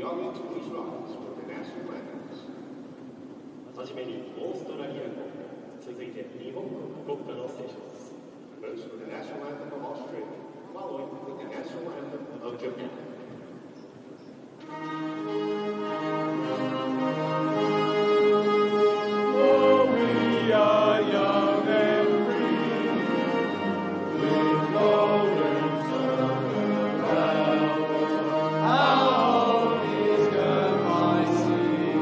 audience please rise for the national anthems. はじめにオーストラリア国、続いて日本国歌の斉唱です。First for the national anthem of Australia, following with the national anthem of Japan. Oh, we are young and free, with golden sun around. Our home is the high sea,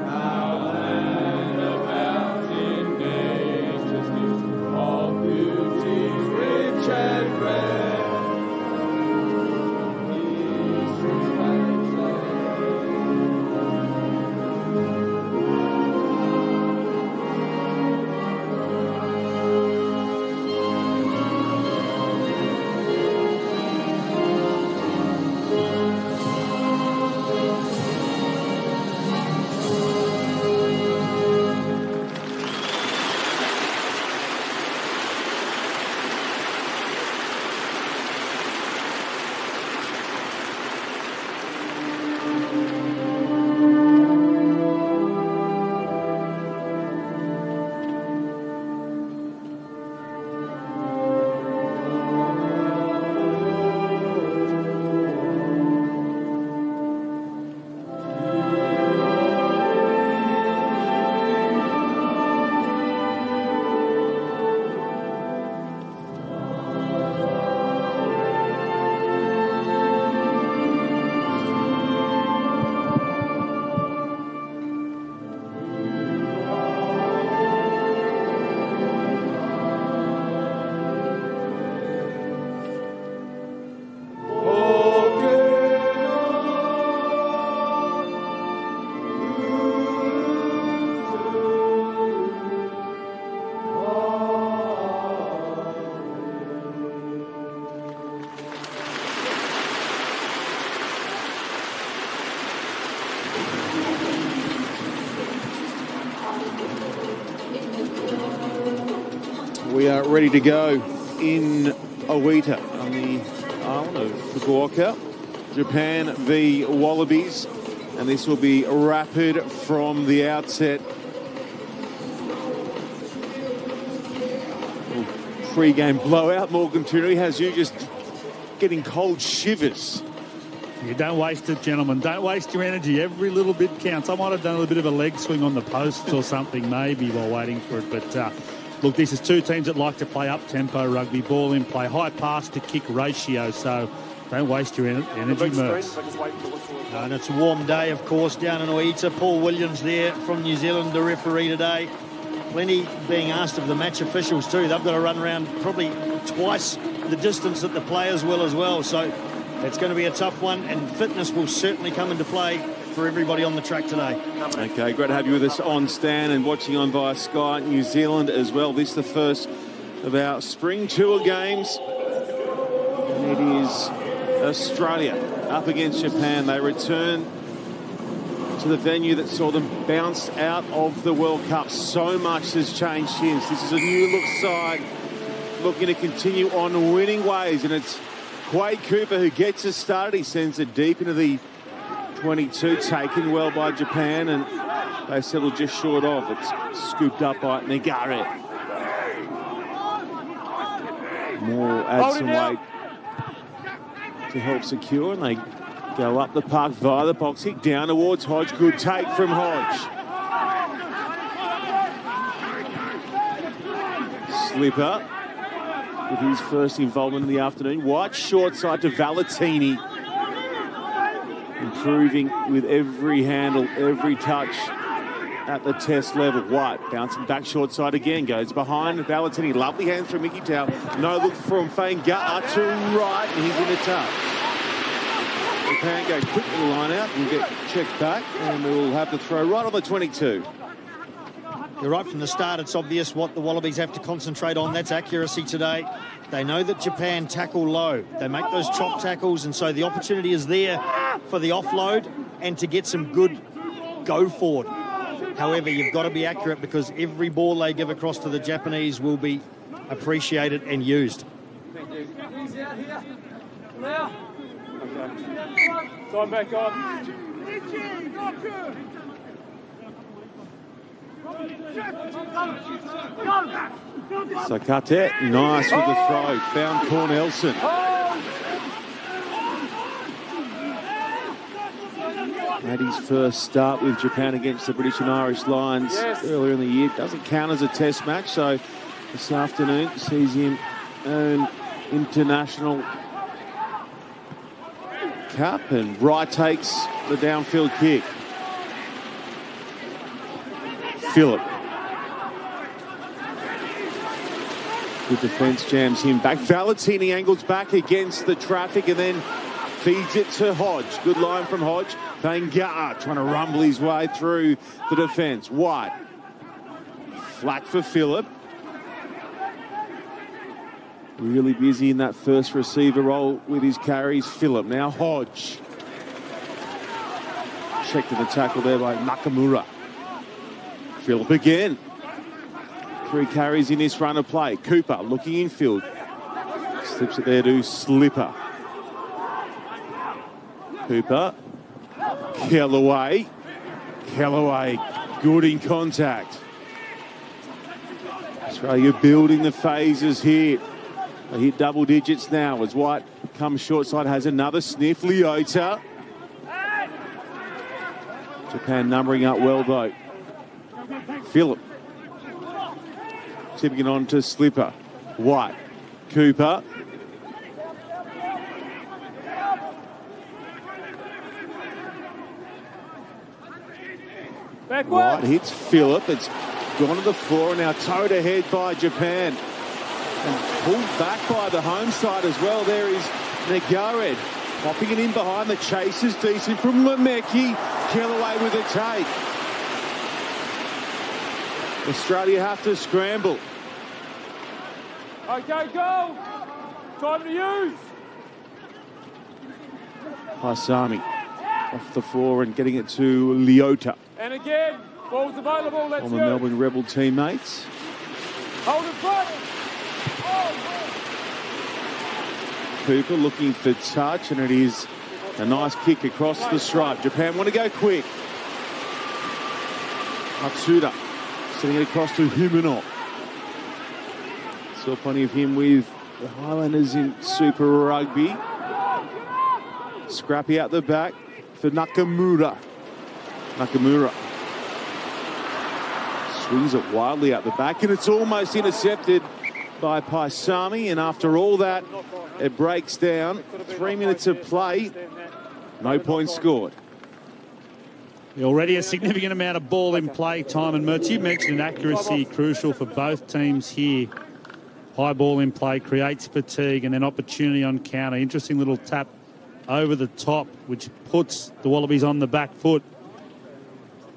our land of mountain nature's gift, all beauties rich and rare. History's wasteland. We are ready to go in Oita on the island of Fukuoka. Japan v Wallabies, and this will be rapid from the outset. Pre-game blowout. Morgan Tooney has you just getting cold shivers. You don't waste it, gentlemen. Don't waste your energy. Every little bit counts. I might have done a bit of a leg swing on the posts or something maybe while waiting for it. But look, this is two teams that like to play up-tempo rugby, ball in play, high pass-to-kick ratio. So don't waste your energy, Merce. And it's a warm day, of course, down in Oita. Paul Williams there from New Zealand, the referee today. Plenty being asked of the match officials too. They've got to run around probably twice the distance that the players will as well. So it's going to be a tough one, and fitness will certainly come into play for everybody on the track today. Okay, great to have you with us on Stan and watching on via Sky New Zealand as well. This is the first of our spring tour games. And it is Australia up against Japan. They return to the venue that saw them bounce out of the World Cup. So much has changed since. This is a new look side looking to continue on winning ways, and it's Quade Cooper who gets us started. He sends it deep into the 22, taken well by Japan, and they settle just short of. It's scooped up by Negare. Moore adds some weight to help secure, and they go up the park via the box kick down towards Hodge. Good take from Hodge. Slipper with his first involvement in the afternoon. White short side to Valentini. Improving with every handle, every touch at the test level. White bouncing back short side again, goes behind Valentini. Lovely hands from Mickey Tao. No look from Fainga'a to right, and he's in the touch. Japan goes quick in the line out and get checked back, and we'll have to throw right on the 22. You're right from the start. It's obvious what the Wallabies have to concentrate on. That's accuracy today. They know that Japan tackle low. They make those chop tackles, and so the opportunity is there for the offload and to get some good go forward. However, you've got to be accurate, because every ball they give across to the Japanese will be appreciated and used. Time back on. Sakate, nice with the throw. Found Cornelson. Had his first start with Japan against the British and Irish Lions earlier in the year. Doesn't count as a test match, so this afternoon sees him earn international cap, and Wright takes the downfield kick. Phillip. Good defence, jams him back. Valentini angles back against the traffic and then feeds it to Hodge. Good line from Hodge. Vangar trying to rumble his way through the defence. White. Flat for Phillip. Really busy in that first receiver role with his carries. Phillip. Now Hodge. Checked to the tackle there by Nakamura. Phillip again. 3 carries in this run of play. Cooper looking infield. Slips it there to Slipper. Cooper. Kellaway. Kellaway good in contact. Australia building the phases here. They hit double digits now as White comes short side, has another sniff. Leota. Japan numbering up well though. Phillip. Tipping it on to Slipper. White. Cooper. White hits Phillip. It's gone to the floor and now towed ahead by Japan. And pulled back by the home side as well. There is Negared. Popping it in behind. The chase is decent from Lemecki. Kellaway with a take. Australia have to scramble. Okay, go. Time to use. Paisami off the floor and getting it to Leota. And again, ball's available. Let's On the go. Melbourne Rebel teammates. Hold it front. Cooper looking for touch, and it is a nice kick across the stripe. Japan want to go quick. Matsuda sending it across to Humano. Saw plenty of him with the Highlanders in Super Rugby. Scrappy out the back for Nakamura. Nakamura swings it wildly out the back, and it's almost intercepted by Paisami, and after all that, it breaks down. 3 minutes of play, no points scored. Already a significant amount of ball in play time, and Mertz, you mentioned accuracy crucial for both teams here. High ball in play creates fatigue and then opportunity on counter. Interesting little tap over the top, which puts the Wallabies on the back foot.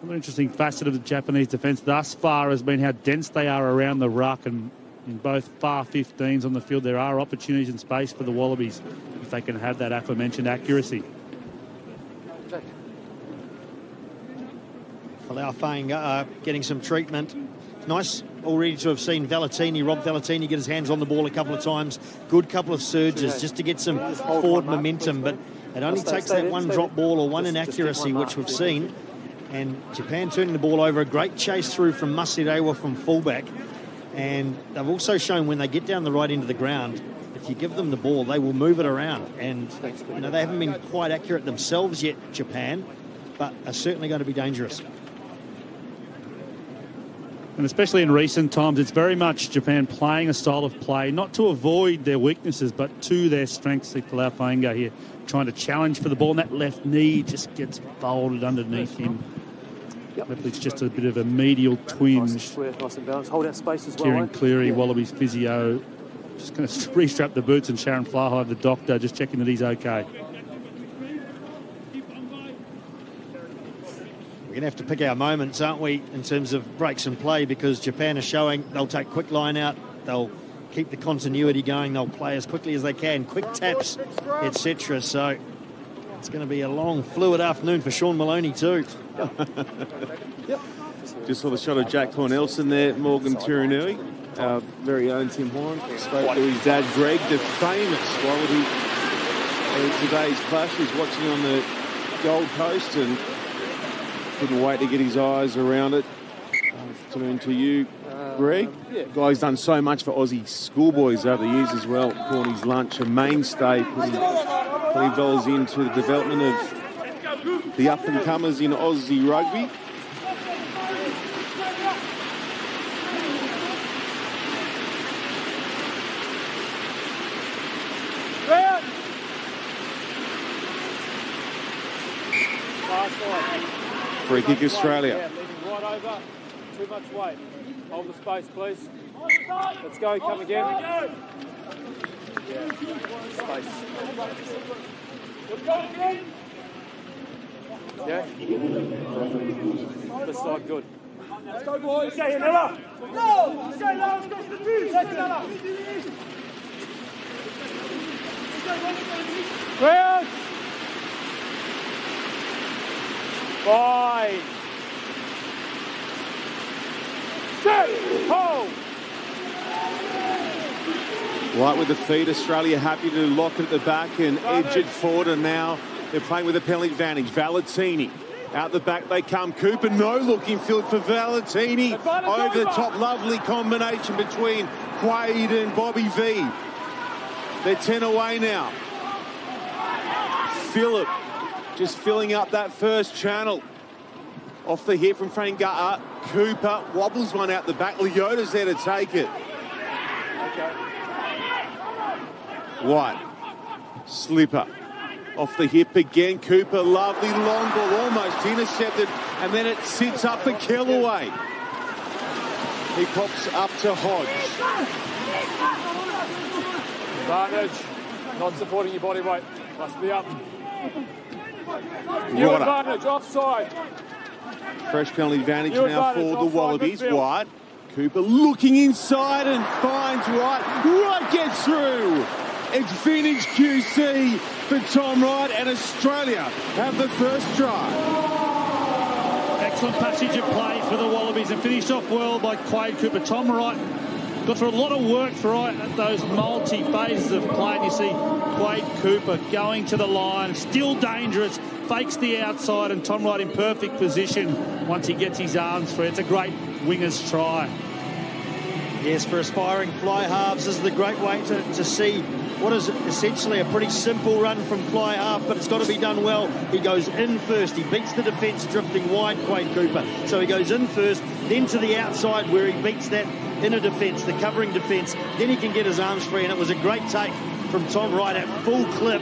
Another interesting facet of the Japanese defence thus far has been how dense they are around the ruck, and in both far 15s on the field, there are opportunities and space for the Wallabies if they can have that aforementioned accuracy. Falau Fainga getting some treatment. Nice already to have seen Valentini, Rob Valentini, get his hands on the ball a couple of times. Good couple of surges just to get some forward momentum, but it only takes that one drop ball or one inaccuracy, which we've seen. And Japan turning the ball over. A great chase through from Masirewa from fullback. And they've also shown when they get down the right end of the ground, if you give them the ball, they will move it around. And you know, they haven't been quite accurate themselves yet, Japan, but are certainly going to be dangerous. And especially in recent times, it's very much Japan playing a style of play, not to avoid their weaknesses, but to their strengths. See Falau Fainga here trying to challenge for the ball, and that left knee just gets folded underneath him. Hopefully it's just a bit of a medial twinge. Nice and balanced. Hold out space as well. Kieran Cleary, Wallabies physio, just going to restrap the boots, and Sharon Flahive, the doctor, just checking that he's okay. We're going to have to pick our moments, aren't we, in terms of breaks and play, because Japan are showing they'll take quick line out, they'll keep the continuity going, they'll play as quickly as they can, quick taps, etc. So it's going to be a long, fluid afternoon for Sean Maloney too. Just saw the shot of Jack Cornelson there, Morgan Tirinui, our very own Tim Horn. Spoke to his dad, Greg, the famous Wallaby Today's clash is watching on the Gold Coast and couldn't wait to get his eyes around it. I'll turn to you, Greg. Guy's done so much for Aussie schoolboys over the years as well. Corny's Lunch, a mainstay, putting $20 into the development of the up-and-comers in Aussie rugby. Free kick Australia. Yeah, leaning right over. Too much weight. Hold the space, please. Let's go. Come again. Yeah. Space. Yeah. This side, good. Let's go, boys. Stay here, Nella. No! Stay now. Let's go to the two. Stay Nella. Ground. Fine. Set. Hold. Right with the feet, Australia happy to lock it at the back and edge it forward, and now they're playing with a penalty advantage. Valentini. Out the back they come. Cooper, no look infield for Valentini. Over the top, lovely combination between Quaid and Bobby V. They're 10 away now. Phillip just filling up that first channel. Off the hip from Frangata. Cooper wobbles one out the back. Leota's there to take it. White. Slipper. Off the hip again. Cooper, lovely long ball, almost intercepted. And then it sits up for Kellaway. He pops up to Hodge. Advantage. Not supporting your body weight. Must be up. New advantage. Offside. Fresh penalty advantage now for the Wallabies. White. Cooper looking inside and finds Wright. Wright gets through. It's vintage QC for Tom Wright, and Australia have the first try. Excellent passage of play for the Wallabies and finished off well by Quade Cooper. Tom Wright got through a lot of work for Wright at those multi-phases of play. And you see Quade Cooper going to the line, still dangerous, fakes the outside, and Tom Wright in perfect position once he gets his arms free. It's a great winger's try. Yes, for aspiring fly halves, this is the great way to see what is essentially a pretty simple run from fly half, but it's got to be done well. He goes in first. He beats the defence drifting wide, Quade Cooper. So he goes in first, then to the outside where he beats that inner defence, the covering defence. Then he can get his arms free, and it was a great take from Tom Wright at full clip,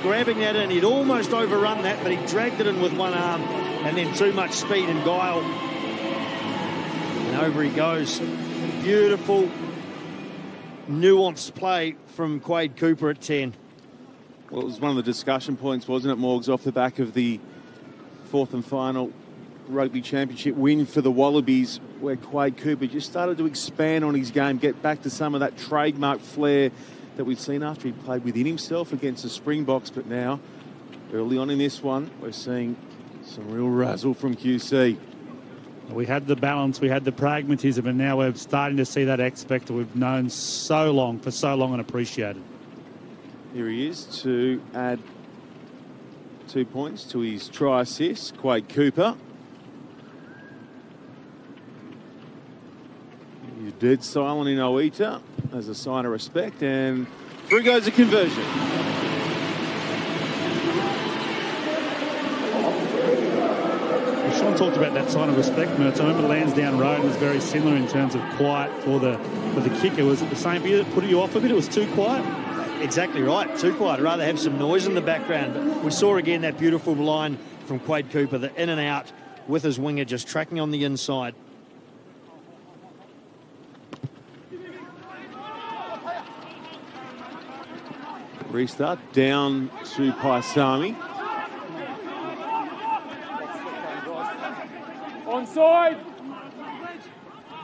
grabbing that in. He'd almost overrun that, but he dragged it in with one arm, and then too much speed and guile. And over he goes. Beautiful, nuanced play from Quade Cooper at 10. Well, it was one of the discussion points, wasn't it, Morgs, off the back of the fourth and final rugby championship win for the Wallabies, where Quade Cooper just started to expand on his game, get back to some of that trademark flair that we've seen after he played within himself against the Springboks. But now, early on in this one, we're seeing some real razzle from QC. We had the balance, we had the pragmatism, and now we're starting to see that X factor we've known so long, for so long, and appreciated. Here he is to add 2 points to his try assist, Quade Cooper. He's dead silent in Oita as a sign of respect, and through goes a conversion. Sean talked about that sign of respect minutes. I remember Lansdowne Road was very similar in terms of quiet for the kicker. Was it the same? Put you off a bit? It was too quiet? Exactly right, too quiet. I'd rather have some noise in the background. We saw again that beautiful line from Quade Cooper, the in and out with his winger just tracking on the inside. Restart down to Paisami. Onside.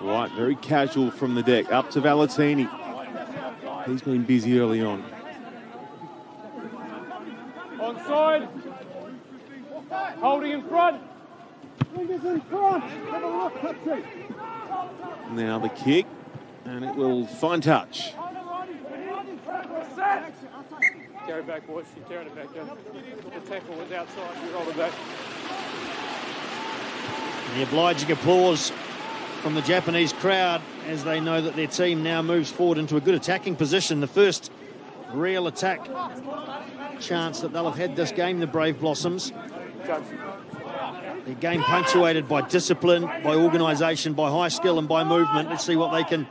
Right, very casual from the deck. Up to Valentini. He's been busy early on. Onside. Holding in front. Fingers in front. Have a look, Patrick. Now the kick, and it will find touch. Carry back, boys. You're carrying it back. The tackle was outside. You roll it back. The obliging applause from the Japanese crowd as they know that their team now moves forward into a good attacking position. The first real attack chance that they'll have had this game, the Brave Blossoms. Their game punctuated by discipline, by organisation, by high skill and by movement. Let's see what they can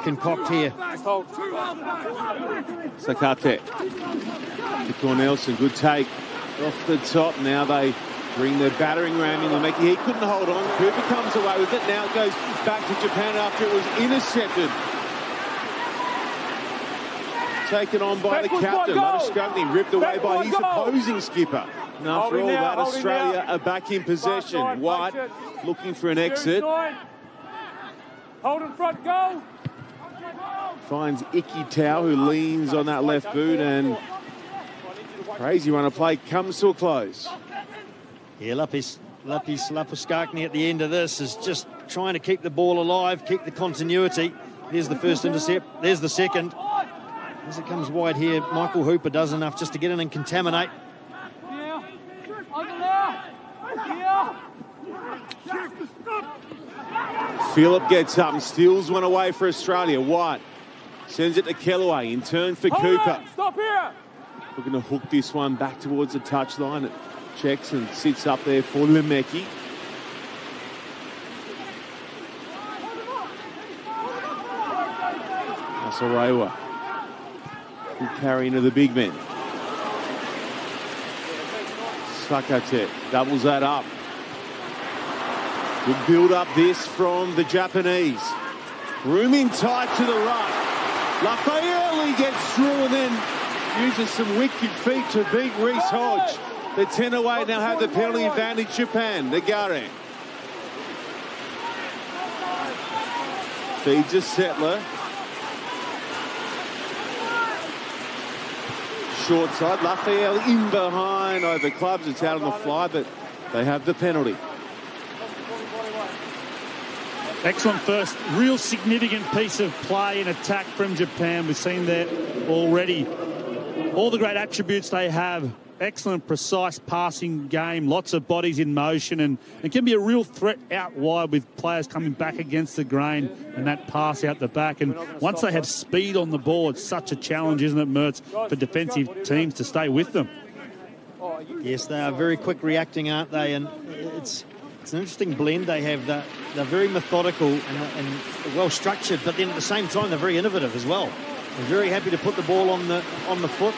concoct here. Sakate to Cornelson, good take off the top. Now they bring the battering ram in. Lemeki, he couldn't hold on. Cooper comes away with it. Now it goes back to Japan after it was intercepted. Taken on by the captain. Ladishkagni ripped away by his opposing skipper. And after all that, Australia are back in possession. White looking for an exit. Hold in front, go! Finds Iki Tau, who leans on that left boot, and crazy run of play comes to a close. Yeah, Lapis Lapuskakni at the end of this is just trying to keep the ball alive, keep the continuity. There's the first intercept. There's the second. As it comes wide here, Michael Hooper does enough just to get in and contaminate. Phillip gets up and steals one away for Australia. White sends it to Kellaway, in turn for Cooper. Stop here! Looking to hook this one back towards the touchline. It checks and sits up there for Lemeki. Asarewa. Good carry into the big men. Sakate doubles that up. Good build up this from the Japanese. Rooming tight to the right. Lafayette gets through and then uses some wicked feet to beat Reece Hodge. The 10 away now have the penalty advantage. Japan, Nagare. Feeds a settler. Short side, Lafayette in behind over clubs. It's out on the fly, but they have the penalty. Excellent first, real significant piece of play in attack from Japan. We've seen that already. All the great attributes they have. Excellent, precise passing game, lots of bodies in motion, and it can be a real threat out wide with players coming back against the grain and that pass out the back. And once they have speed on the ball, it's such a challenge, isn't it, Mertz, for defensive teams to stay with them. Yes, they are very quick reacting, aren't they? And it's an interesting blend they have. They're very methodical and well structured, but then at the same time they're very innovative as well. They're very happy to put the ball on the foot,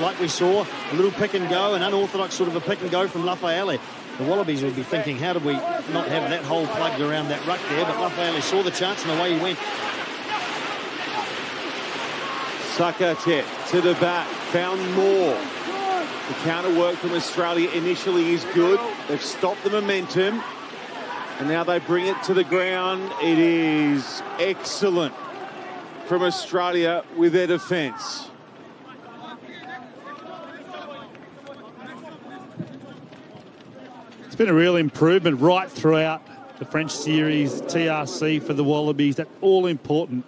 like we saw, a little pick and go, an unorthodox sort of a pick and go from Lafayette. The Wallabies would be thinking, how did we not have that hole plugged around that ruck there? But Lafayette saw the chance and away he went. Sakate to the back, found more. The counter work from Australia initially is good. They've stopped the momentum, and now they bring it to the ground. It is excellent from Australia with their defence. It's been a real improvement right throughout the French series, TRC for the Wallabies. That all-important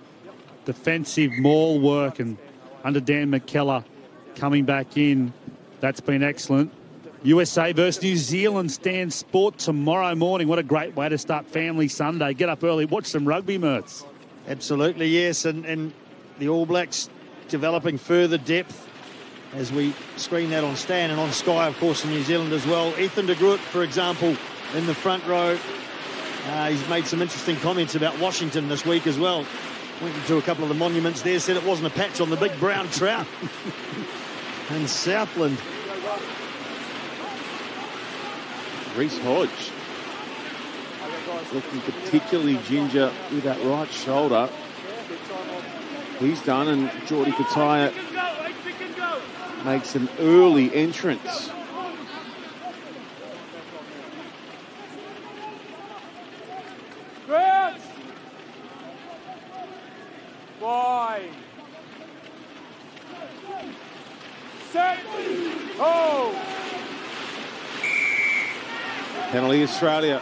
defensive maul work, and under Dan McKellar coming back in, that's been excellent. USA versus New Zealand, Stan Sport tomorrow morning. What a great way to start Family Sunday. Get up early, watch some rugby, Mertz. Absolutely, yes. And the All Blacks developing further depth as we screen that on Stan and on Sky, of course, in New Zealand as well. Ethan de Groot, for example, in the front row. He's made some interesting comments about Washington this week as well. Went into a couple of the monuments there, said it wasn't a patch on the big brown trout. And Southland. Reece Hodge looking particularly ginger with that right shoulder. He's done, and Jordi Kataya makes an early entrance. Crouch! Wide. Set. Oh! Penalty Australia.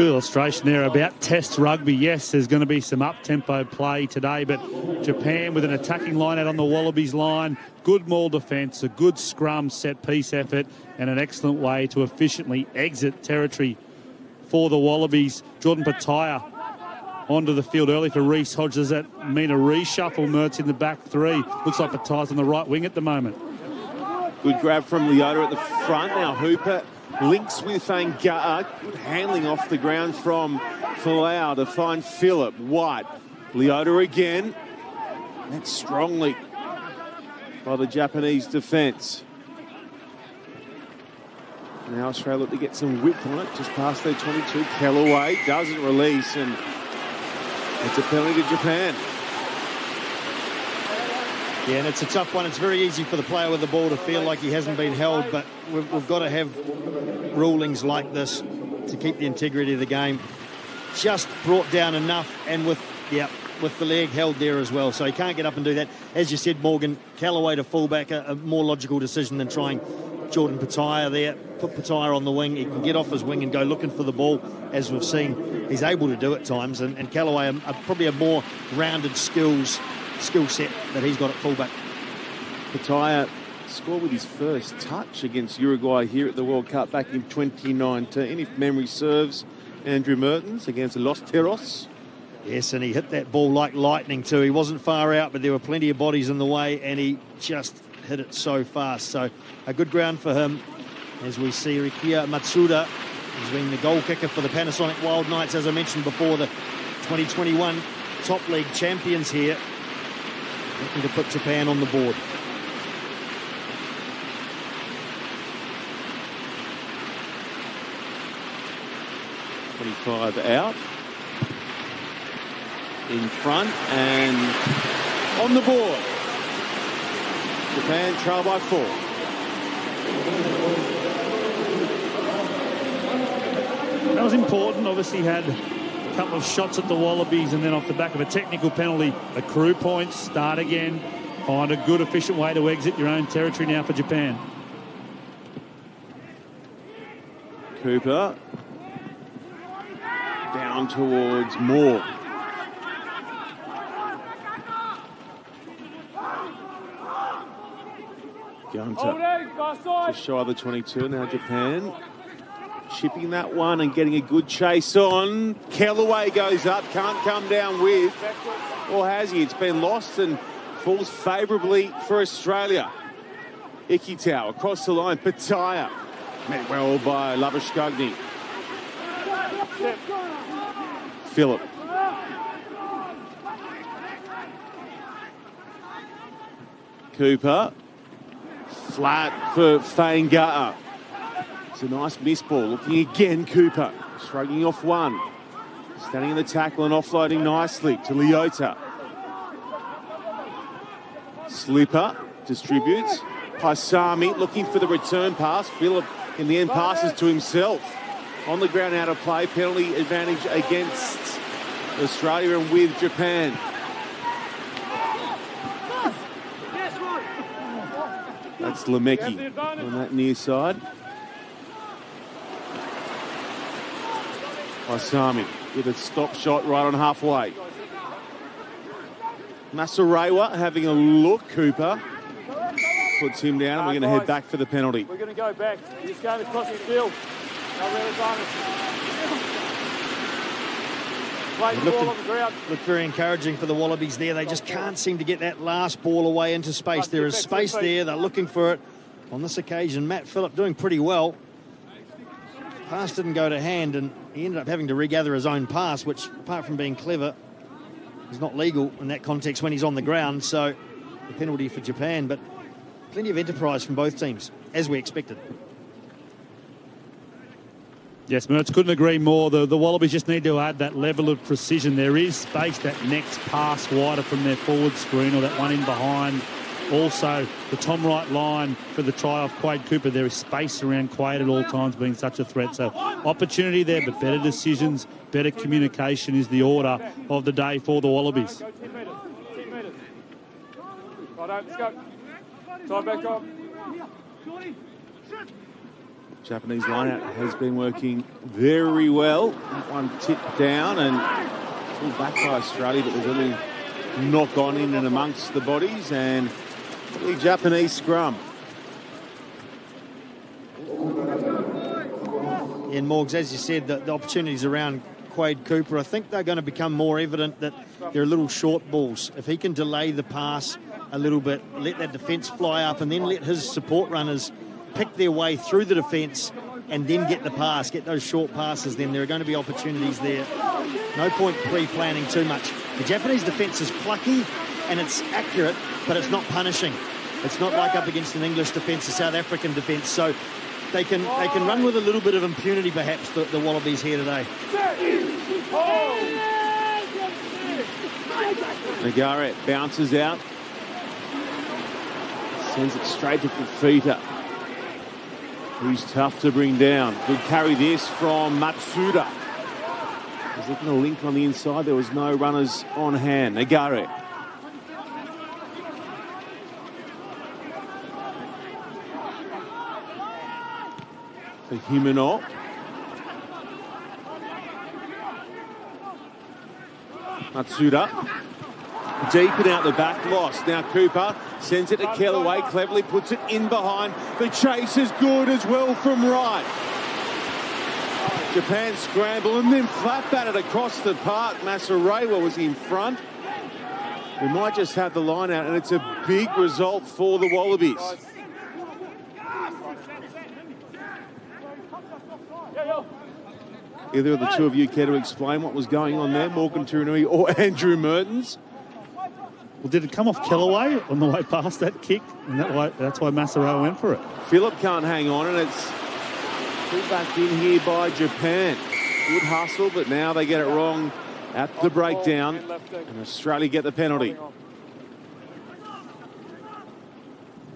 Good illustration there about Test rugby. Yes, there's going to be some up-tempo play today, but Japan with an attacking line out on the Wallabies line, good maul defence, a good scrum set-piece effort, and an excellent way to efficiently exit territory for the Wallabies. Jordan Petaia onto the field early for Reece Hodge. Does that mean a reshuffle, Mertz, in the back three? Looks like Petaia's on the right wing at the moment. Good grab from Leota at the front. Now Hooper links with Fanga'a. Good handling off the ground from Folau to find Phillip. White. Leota again. Met strongly by the Japanese defence. Now Australia look to get some width on it. Just past their 22. Kellaway doesn't release, and it's a penalty to Japan. Yeah, and it's a tough one. It's very easy for the player with the ball to feel like he hasn't been held, but we've got to have rulings like this to keep the integrity of the game. Just brought down enough, and with the leg held there as well. So he can't get up and do that. As you said, Morgan, Callaway to fullback, a more logical decision than trying Jordan Petaia there. Put Petaia on the wing. He can get off his wing and go looking for the ball, as we've seen. He's able to do at times, and Callaway probably a more rounded skill set that he's got at fullback. Petaia scored with his first touch against Uruguay here at the World Cup back in 2019, if memory serves. Andrew Mertens against Los Teros. Yes, and he hit that ball like lightning too. He wasn't far out, but there were plenty of bodies in the way, and he just hit it so fast. So a good ground for him, as we see Rikia Matsuda has been the goal kicker for the Panasonic Wild Knights, as I mentioned before, the 2021 top league champions here, looking to put Japan on the board. .25 out. In front and on the board. Japan trail by 4. That was important. Obviously had a couple of shots at the Wallabies, and then off the back of a technical penalty, accrue points, start again, find a good, efficient way to exit your own territory now for Japan. Cooper down towards Moore. Gunter just shy of the 22. Now Japan chipping that one and getting a good chase on. Kellaway goes up, can't come down with, or has he? It's been lost and falls favourably for Australia. Ikitau across the line. Petaia met well by Lavashkagni. Phillip. Cooper. Flat for Fanga'a. It's a nice miss ball. Looking again, Cooper. Shrugging off one. Standing in the tackle and offloading nicely to Leota. Slipper distributes. Paisami looking for the return pass. Phillip in the end passes to himself. On the ground, out of play. Penalty advantage against Australia and with Japan. That's Lemeki on that near side. Paisami with a stop shot right on halfway. Masarewa having a look. Cooper puts him down, and we're going to head back for the penalty. We're going to go back. He's going across the field. Looked very encouraging for the Wallabies there. They just can't seem to get that last ball away into space. There is space there. They're looking for it. On this occasion, Matt Phillip doing pretty well. Pass didn't go to hand, and he ended up having to regather his own pass, which, apart from being clever, is not legal in that context when he's on the ground. So the penalty for Japan, but plenty of enterprise from both teams, as we expected. Yes, Mertz, couldn't agree more. The Wallabies just need to add that level of precision. There is space, that next pass wider from their forward screen, or that one in behind. Also, the Tom Wright line for the try off Quade Cooper. There is space around Quade at all times, being such a threat. So opportunity there, but better decisions, better communication is the order of the day for the Wallabies. Go 10 metres. 10 metres. Right, let's go. Time back on. Japanese lineout has been working very well. That one tipped down and pulled back by Australia, but there's a little knock on in and amongst the bodies, and the Japanese scrum. And Morgs, as you said, the opportunities around Quade Cooper, I think they're going to become more evident that they're little short balls. If he can delay the pass a little bit, let that defence fly up, and then let his support runners pick their way through the defence and then get the pass, get those short passes, then there are going to be opportunities there. No point pre-planning too much. The Japanese defence is plucky and it's accurate, but it's not punishing. It's not like up against an English defence, a South African defence. So they can run with a little bit of impunity, perhaps, the Wallabies here today. Nagaret bounces out. Sends it straight to Fafita, who's tough to bring down. Good carry this from Matsuda. He's looking to link on the inside. There was no runners on hand. Nagare. For Himino. Matsuda. Deep and out the back, lost. Now Cooper sends it to Kellaway, cleverly puts it in behind. The chase is good as well from right. Japan scramble and then flat batted across the park. Masarewa was in front. We might just have the line out, and it's a big result for the Wallabies. Either of the two of you care to explain what was going on there, Morgan Turinui or Andrew Mertens? Well, did it come off Kellaway on the way past that kick? And that's why Masarewa went for it. Phillip can't hang on, and it's pulled back in here by Japan. Good hustle, but now they get it wrong at the breakdown, and Australia get the penalty.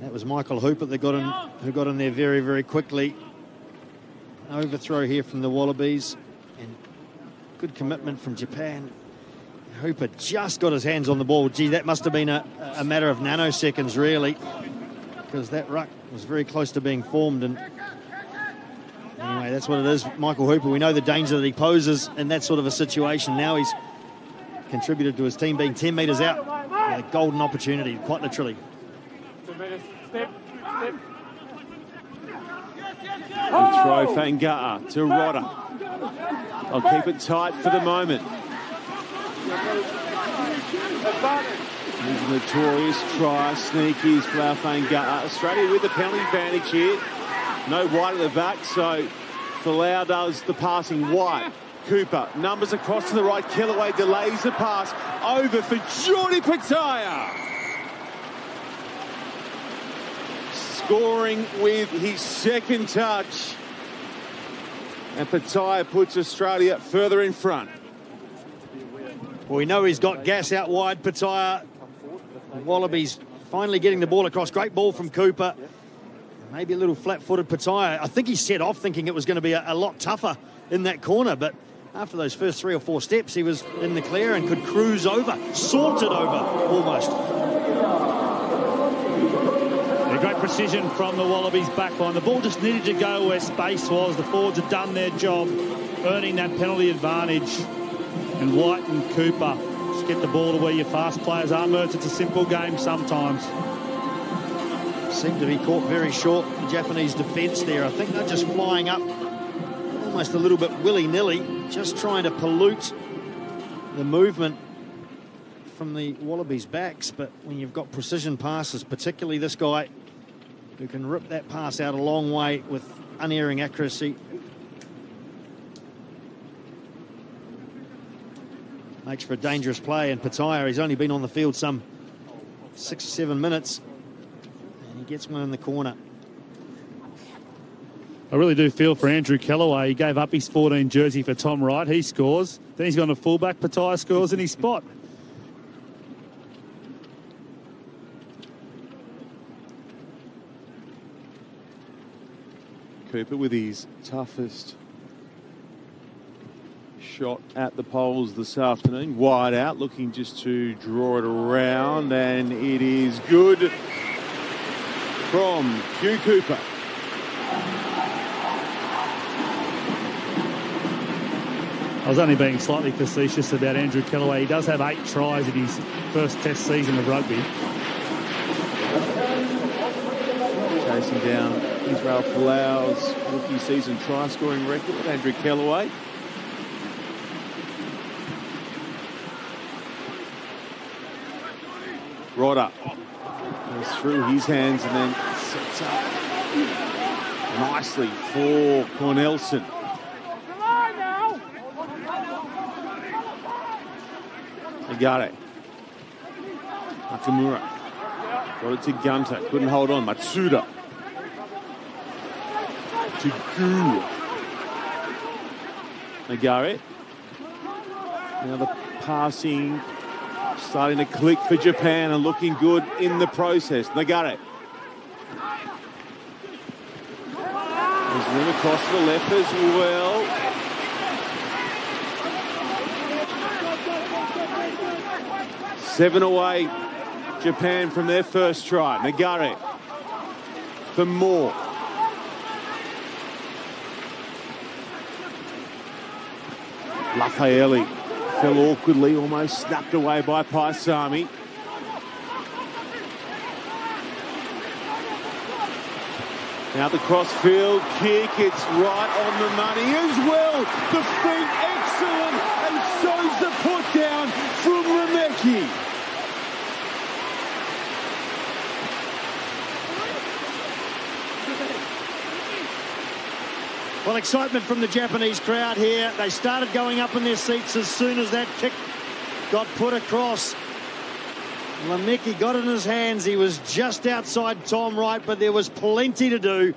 That was Michael Hooper that who got in there very, very quickly. Overthrow here from the Wallabies, and good commitment from Japan. Hooper just got his hands on the ball. Gee, that must have been a matter of nanoseconds, really, because that ruck was very close to being formed. And anyway, that's what it is. Michael Hooper, we know the danger that he poses in that sort of a situation. Now he's contributed to his team being 10 metres out. A golden opportunity, quite literally. 2 metres. Step. And throw Fanga'a to Rodder. I'll keep it tight for the moment. He's a notorious try. Sneaky is Flower Fanga'a. Australia with the penalty advantage here. No White at the back, so Folau does the passing. White, Cooper, numbers across to the right. Kellaway delays the pass. Over for Jordi Pataya. Scoring with his second touch. And Pataya puts Australia further in front. Well, we know he's got gas out wide, Pataya. The Wallabies finally getting the ball across. Great ball from Cooper. Maybe a little flat-footed Pataya. I think he set off thinking it was going to be a lot tougher in that corner, but after those first 3 or 4 steps, he was in the clear and could cruise over, sauntered over almost. A great precision from the Wallabies back line. The ball just needed to go where space was. The forwards had done their job, earning that penalty advantage. And White and Cooper just get the ball to where your fast players are. Mertz, it's a simple game sometimes. Seemed to be caught very short, the Japanese defence there. I think they're just flying up almost a little bit willy-nilly, just trying to pollute the movement from the Wallabies' backs. But when you've got precision passes, particularly this guy who can rip that pass out a long way with unerring accuracy, makes for a dangerous play. And Pataya, he's only been on the field some 6 or 7 minutes, and he gets one in the corner. I really do feel for Andrew Kellaway. He gave up his 14 jersey for Tom Wright. He scores. Then he's gone to fullback. Pataya scores in his spot. Cooper with his toughest shot at the poles this afternoon. Wide out, looking just to draw it around, and it is good from Hugh Cooper. I was only being slightly facetious about Andrew Kellaway. He does have 8 tries in his first Test season of rugby. Chasing down Israel Folau's rookie season try scoring record, Andrew Kellaway. Rodder goes through his hands and then sets up nicely for Cornelson. Agare. Nakamura. Got it to Gunter. Couldn't hold on. Matsuda. To Gu. Agare. Now the passing starting to click for Japan and looking good in the process. Nagare. There's room across to the left as well. Seven away, Japan from their first try. Nagare for more. Lafaeli fell awkwardly, almost snapped away by Paisami. Now the crossfield kick, it's right on the money as well. The feet excellent, and so's the put down from Remeki. Well, excitement from the Japanese crowd here. They started going up in their seats as soon as that kick got put across. Lamecki got it in his hands. He was just outside Tom Wright, but there was plenty to do.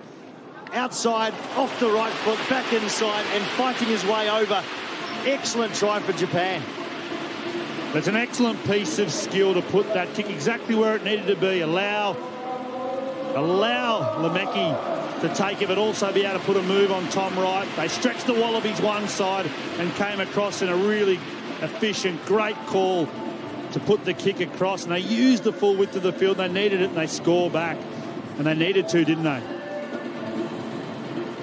Outside, off the right foot, back inside, and fighting his way over. Excellent try for Japan. That's an excellent piece of skill to put that kick exactly where it needed to be. Allow Lamecki to take it, but also be able to put a move on Tom Wright. They stretched the Wallabies one side and came across in a really efficient, great call to put the kick across. And they used the full width of the field. They needed it, and they score back. And they needed to, didn't they?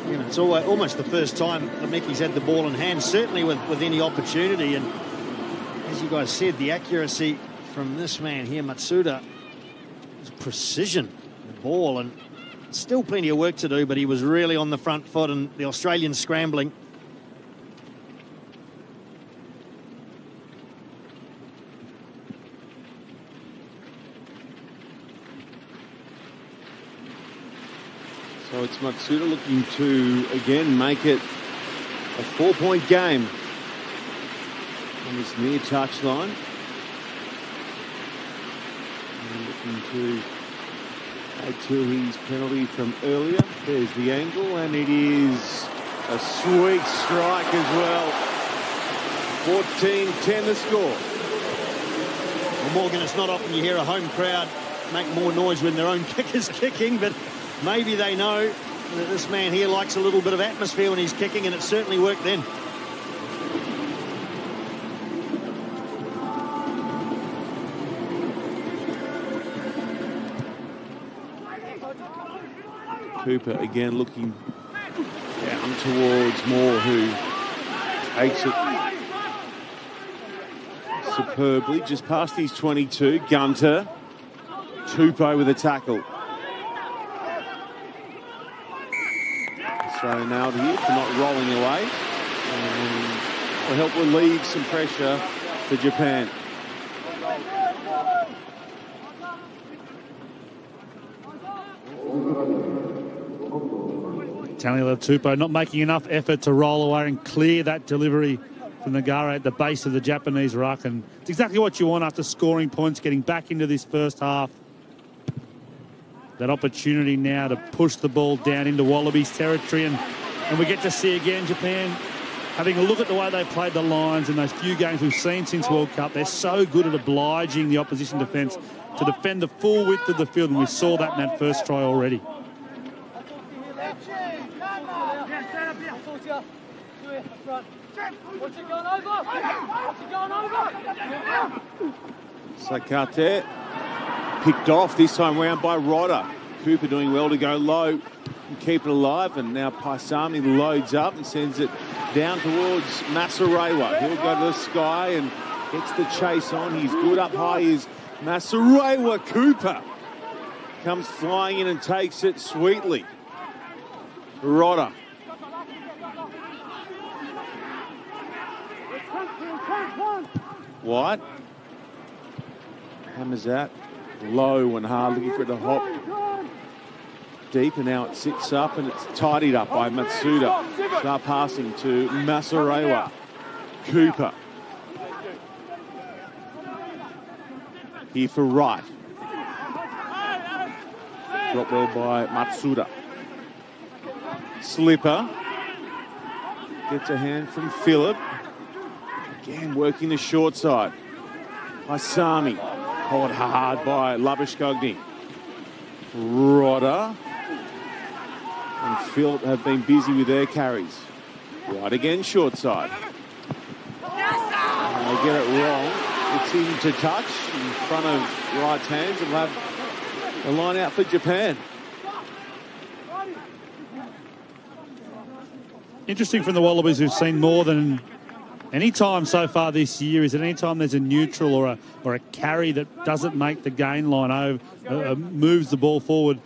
You know, it's almost the first time Lamecki's had the ball in hand, certainly with any opportunity. And as you guys said, the accuracy from this man here, Matsuda, is precision. The ball, and still plenty of work to do, but he was really on the front foot, and the Australians scrambling. So it's Matsuda looking to, again, make it a 4-point game on this near touchline. And looking to add to his penalty from earlier. There's the angle, and it is a sweet strike as well. 14-10 the score. Well, Morgan, it's not often you hear a home crowd make more noise when their own kicker's kicking, but maybe they know that this man here likes a little bit of atmosphere when he's kicking, and it certainly worked then. Cooper again looking down towards Moore, who takes it superbly just past his 22. Gunter, Tupou with a tackle. Australia nailed here for not rolling away, and will help relieve some pressure for Japan. Taniela Tupou not making enough effort to roll away and clear that delivery from Nagare at the base of the Japanese ruck. And it's exactly what you want after scoring points, getting back into this first half. That opportunity now to push the ball down into Wallabies territory. And we get to see again Japan having a look at the way they played the Lions in those few games we've seen since World Cup. They're so good at obliging the opposition defence to defend the full width of the field. And we saw that in that first try already. Sakate picked off this time round by Rodder. Cooper doing well to go low. and keep it alive. And now Paisami loads up and sends it down towards Masarewa. He'll go to the sky and gets the chase on. He's good up high. Is Masarewa. Cooper comes flying in and takes it sweetly. Rodder. White. Hammers that low and hard, looking for it to hop deep, and now it sits up and it's tidied up by Matsuda. Sharp passing to Masarewa. Cooper. Here for Wright. Drop ball by Matsuda. Slipper. Gets a hand from Phillip. Again, working the short side. Paisami. Hold hard by Labuschagne. Rodder and Phillip have been busy with their carries. Right again, short side. And they get it wrong. It's into touch in front of right hands, and we'll have a line out for Japan. Interesting from the Wallabies, who've seen more than any time so far this year, is that any time there's a neutral or a carry that doesn't make the gain line over, moves the ball forward,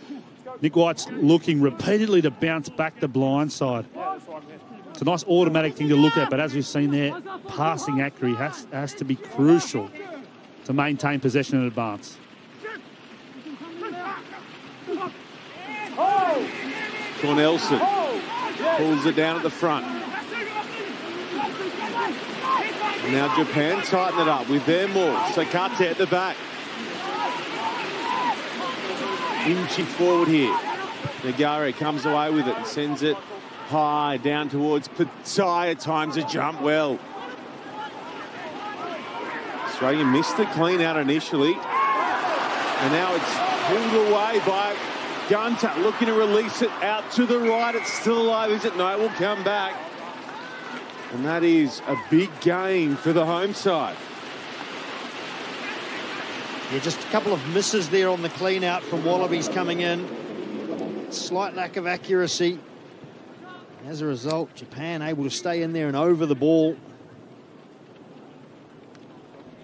Nick White's looking repeatedly to bounce back the blind side. It's a nice automatic thing to look at, but as we've seen there, passing accuracy has to be crucial to maintain possession and advance. Cornelson pulls it down at the front. Now Japan tighten it up with their maul. Sakate at the back. Inching forward here. Nagare comes away with it and sends it high down towards Pattaya. Times a jump well. Australia missed the clean out initially. And now it's pulled away by Gunter, looking to release it out to the right. It's still alive, is it? No, it will come back. And that is a big gain for the home side. Yeah, just a couple of misses there on the clean out from Wallabies coming in. Slight lack of accuracy. As a result, Japan able to stay in there and over the ball.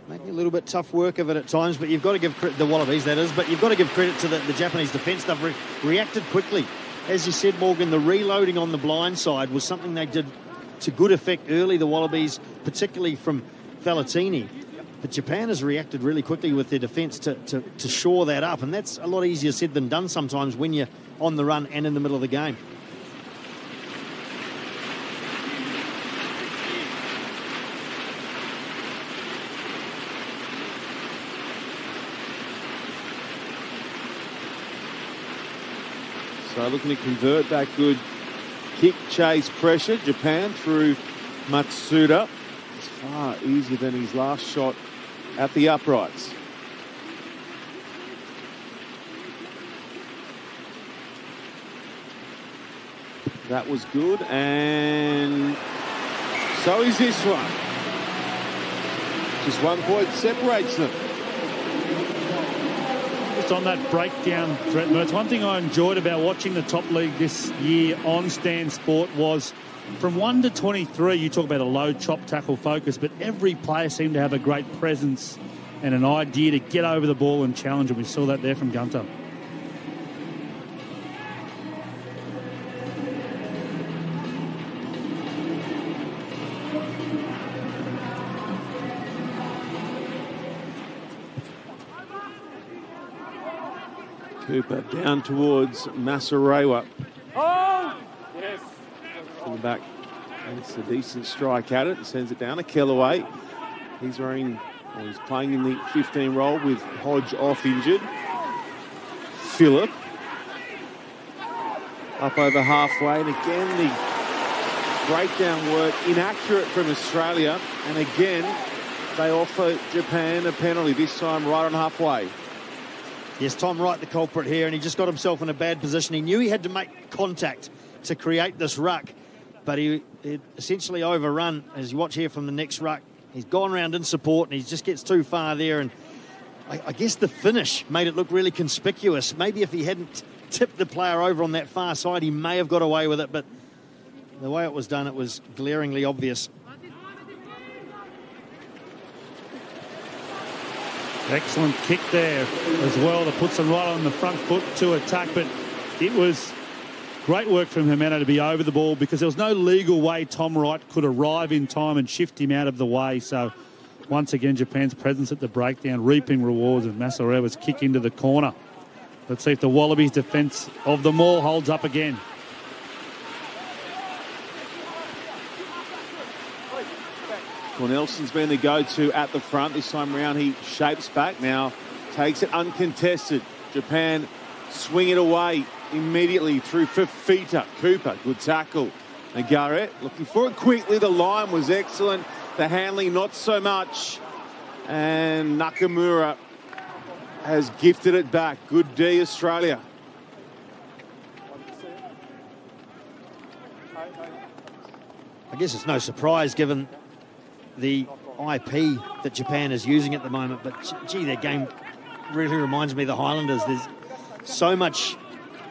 Making a little bit tough work of it at times, but you've got to give credit, the Wallabies that is, but you've got to give credit to the Japanese defence. They've reacted quickly. As you said, Morgan, the reloading on the blind side was something they did to good effect early, the Wallabies, particularly from Falatini. But Japan has reacted really quickly with their defence to shore that up, and that's a lot easier said than done sometimes when you're on the run and in the middle of the game. So looking to convert that good kick, chase, pressure. Japan through Matsuda. It's far easier than his last shot at the uprights. That was good, and so is this one. Just 1 point separates them. Just on that breakdown threat, Mertz, one thing I enjoyed about watching the top league this year on Stan Sport was from 1 to 23, you talk about a low chop tackle focus, but every player seemed to have a great presence and an idea to get over the ball and challenge, and we saw that there from Gunter. Cooper down towards Masarewa. Oh! Yes. From the back, it's a decent strike at it and sends it down to Kellaway. He's playing in the 15 role with Hodge off injured. Phillip up over halfway, and again the breakdown work inaccurate from Australia, and again they offer Japan a penalty, this time right on halfway. Yes, Tom Wright, the culprit here, and he just got himself in a bad position. He knew he had to make contact to create this ruck, but he essentially overrun. As you watch here from the next ruck, he's gone round in support, and he just gets too far there, and I guess the finish made it look really conspicuous. Maybe if he hadn't tipped the player over on that far side. He may have got away with it, but the way it was done, it was glaringly obvious. Excellent kick there as well that puts them right on the front foot to attack, but it was great work from Hermano to be over the ball because there was no legal way Tom Wright could arrive in time and shift him out of the way. So once again, Japan's presence at the breakdown reaping rewards, and Masarewa's kick into the corner. Let's see if the Wallabies' defence of the maul holds up again. Cornelson's been the go-to at the front. This time round, he shapes back now, takes it uncontested. Japan swing it away immediately through Fafita. Cooper, good tackle. Nagare looking for it quickly. The line was excellent. The handling, not so much. And Nakamura has gifted it back. Good D, Australia. I guess it's no surprise given the IP that Japan is using at the moment, but gee, their game really reminds me of the Highlanders. There's so much,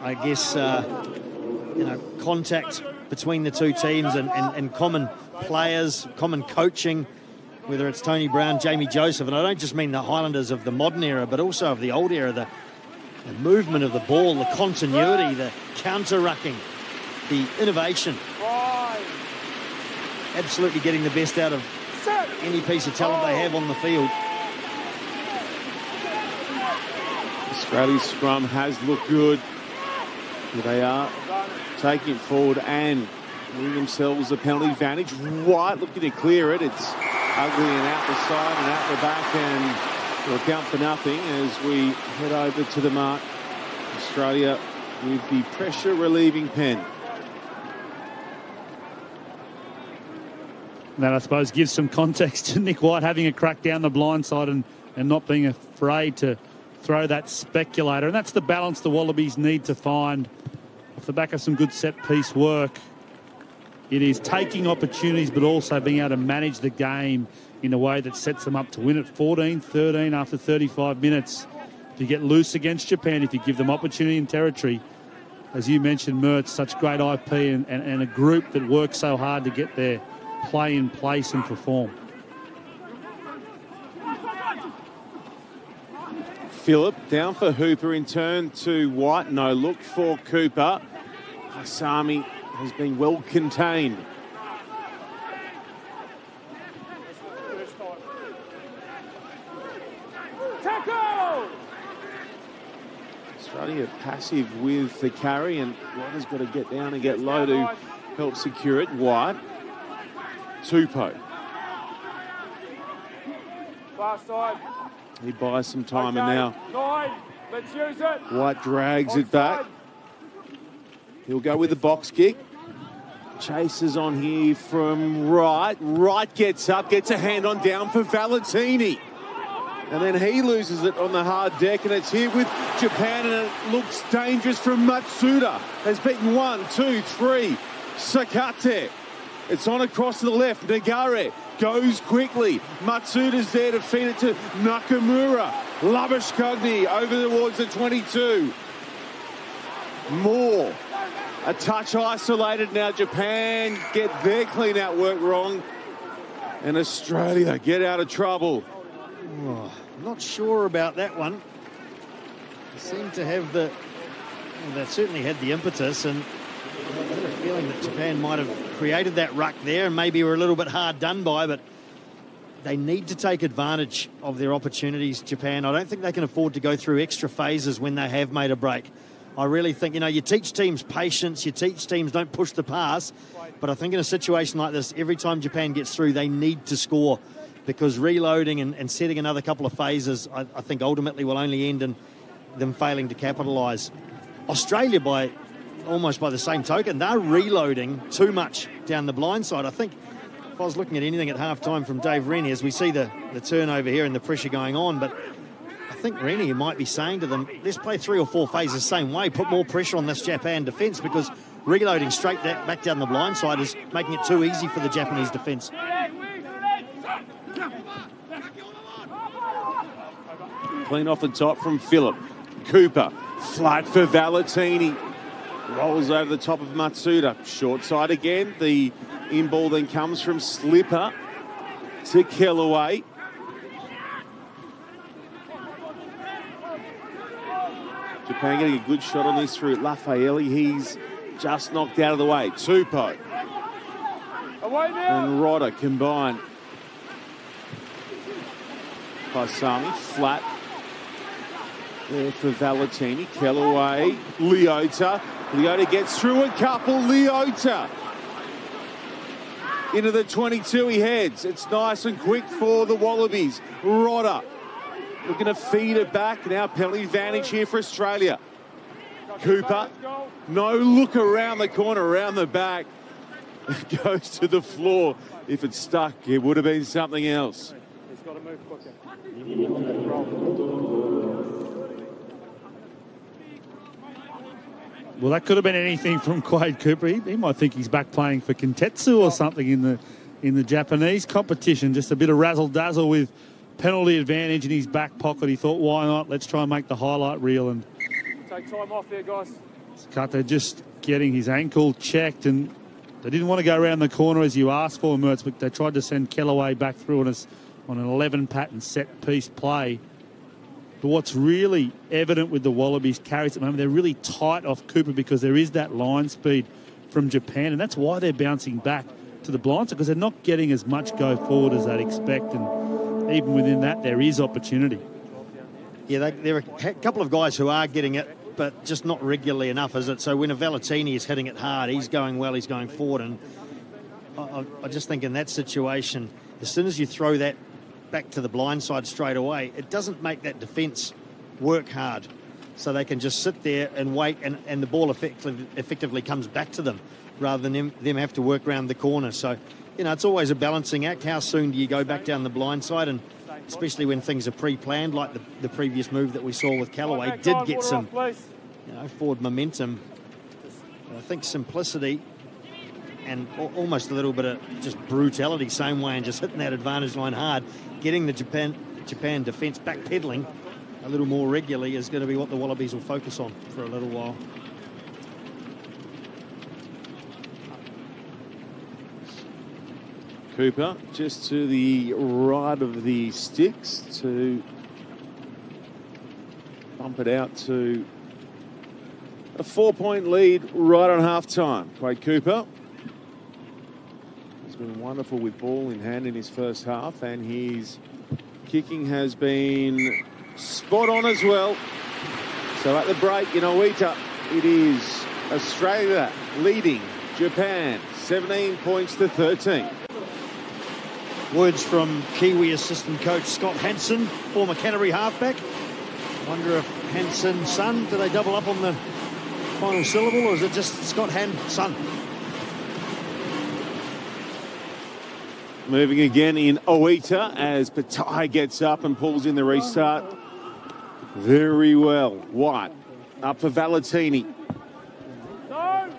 I guess, contact between the two teams and common players, common coaching, whether it's Tony Brown, Jamie Joseph, and I don't just mean the Highlanders of the modern era, but also of the old era, the movement of the ball, the continuity, the counter-rucking, the innovation. Absolutely getting the best out of any piece of talent they have on the field. Australia's scrum has looked good. Here they are taking it forward and winning themselves a penalty advantage. White looking to clear it. It's ugly and out the side and out the back, and it'll count for nothing as we head over to the mark. Australia with the pressure relieving pen. That, I suppose, gives some context to Nick White having a crack down the blind side and not being afraid to throw that speculator. And that's the balance the Wallabies need to find off the back of some good set-piece work. It is taking opportunities but also being able to manage the game in a way that sets them up to win at 14-13 after 35 minutes. If you get loose against Japan, if you give them opportunity and territory, as you mentioned, Mertz, such great IP and a group that works so hard to get there. Play in place and perform. Phillip down for Hooper in turn to White. No look for Cooper. Asami has been well contained. Australia passive with the carry, and White has got to get down and get low to help secure it. White. Tupou. Far side. He buys some time, and now Let's use it. White drags it back. He'll go with the box kick. Chases on here from Wright. Wright gets up, gets a hand on down for Valentini. And then he loses it on the hard deck, and it's here with Japan, and it looks dangerous from Matsuda. Has beaten 1, 2, 3. Sakate. It's on across to the left. Nagare goes quickly. Matsuda's there to feed it to Nakamura. Labashkagni over towards the 22. Moore. A touch isolated now. Japan get their clean-out work wrong. And Australia get out of trouble. Oh, not sure about that one. They seem to have they certainly had the impetus, and I had a feeling that Japan might have created that ruck there and maybe were a little bit hard done by, but they need to take advantage of their opportunities, Japan. I don't think they can afford to go through extra phases when they have made a break. I really think, you teach teams patience, you teach teams don't push the pass, but I think in a situation like this, every time Japan gets through, they need to score, because reloading and setting another couple of phases, I think ultimately will only end in them failing to capitalise. Australia, almost by the same token, they're reloading too much down the blind side. I think if I was looking at anything at half-time from Dave Rennie, as we see the turnover here and the pressure going on, but I think Rennie might be saying to them, let's play 3 or 4 phases the same way, put more pressure on this Japan defence, because reloading straight back down the blind side is making it too easy for the Japanese defence. Clean off the top from Phillip. Cooper, flat for Valentini. Rolls over the top of Matsuda. Short side again. The in ball then comes from Slipper to Kellaway. Japan getting a good shot on this through Lafayette. He's just knocked out of the way. Tupou and Rodder combine. Paisami flat there for Valentini. Kellaway, Leota. Leota gets through a couple. Leota into the 22 he heads. It's nice and quick for the Wallabies. Rodder looking to feed it back. Now penalty advantage here for Australia. Cooper, no look around the corner, around the back. It goes to the floor. If it's stuck, it would have been something else. He's got to move quicker. Well, that could have been anything from Quade Cooper. He might think he's back playing for Kintetsu or something in the Japanese competition. Just a bit of razzle-dazzle with penalty advantage in his back pocket. He thought, why not? Let's try and make the highlight reel. And Take time off there, guys. Carter just getting his ankle checked, and they didn't want to go around the corner as you asked for, Mertz, but they tried to send Kellaway back through on an 11 pattern set-piece play. But what's really evident with the Wallabies carries at the moment, they're really tight off Cooper because there is that line speed from Japan, and that's why they're bouncing back to the blind side, because they're not getting as much go forward as they'd expect, and even within that, there is opportunity. Yeah, there are a couple of guys who are getting it, but just not regularly enough, is it? So when a Valentini is hitting it hard, he's going well, he's going forward, and I just think in that situation, as soon as you throw that back to the blind side straight away, it doesn't make that defence work hard. So they can just sit there and wait, and the ball effectively comes back to them rather than them have to work around the corner. So, it's always a balancing act. How soon do you go back down the blind side? And especially when things are pre-planned, like the previous move that we saw with Kellaway, did get some forward momentum. I think simplicity and almost a little bit of just brutality, same way, and just hitting that advantage line hard, getting the Japan defence backpedaling a little more regularly is going to be what the Wallabies will focus on for a little while. Cooper just to the right of the sticks to bump it out to a 4-point lead right on half-time. Quade Cooper has been wonderful with ball in hand in his first half, and his kicking has been spot on as well. So at the break in Oita, it is Australia leading Japan 17 points to 13. Words from Kiwi assistant coach Scott Hansen, former Canterbury halfback. Wonder if Hansen, son, do they double up on the final syllable, or is it just Scott Hansen? Moving again in Oita as Patai gets up and pulls in the restart. Very well. White up for Valentini. No.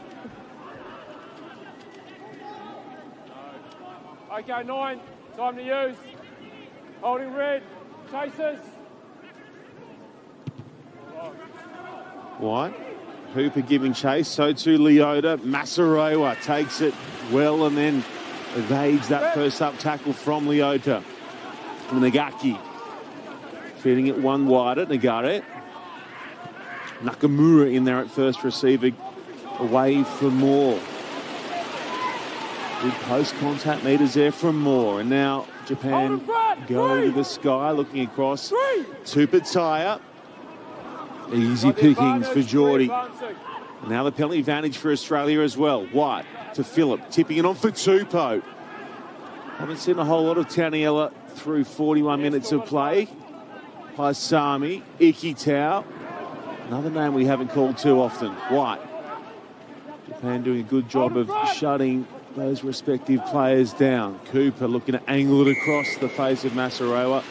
Okay, 9. Time to use. Holding red. Chasers. White. Hooper giving chase. So too Leota. Masarewa takes it well and then evades that first up tackle from Leota. Nagaki feeding it one wider. Nagare. Nakamura in there at first receiver. Away for Moore. Good post-contact meters there from Moore. And now Japan go to the sky, looking across to Pattaya. Easy pickings for Geordie. Now the penalty advantage for Australia as well. White to Phillip, tipping it on for Tupou. Haven't seen a whole lot of Taniela through 41 minutes of play. Paisami, Ikitau. Another name we haven't called too often. White. Japan doing a good job of shutting those respective players down. Cooper looking to angle it across the face of Masarewa.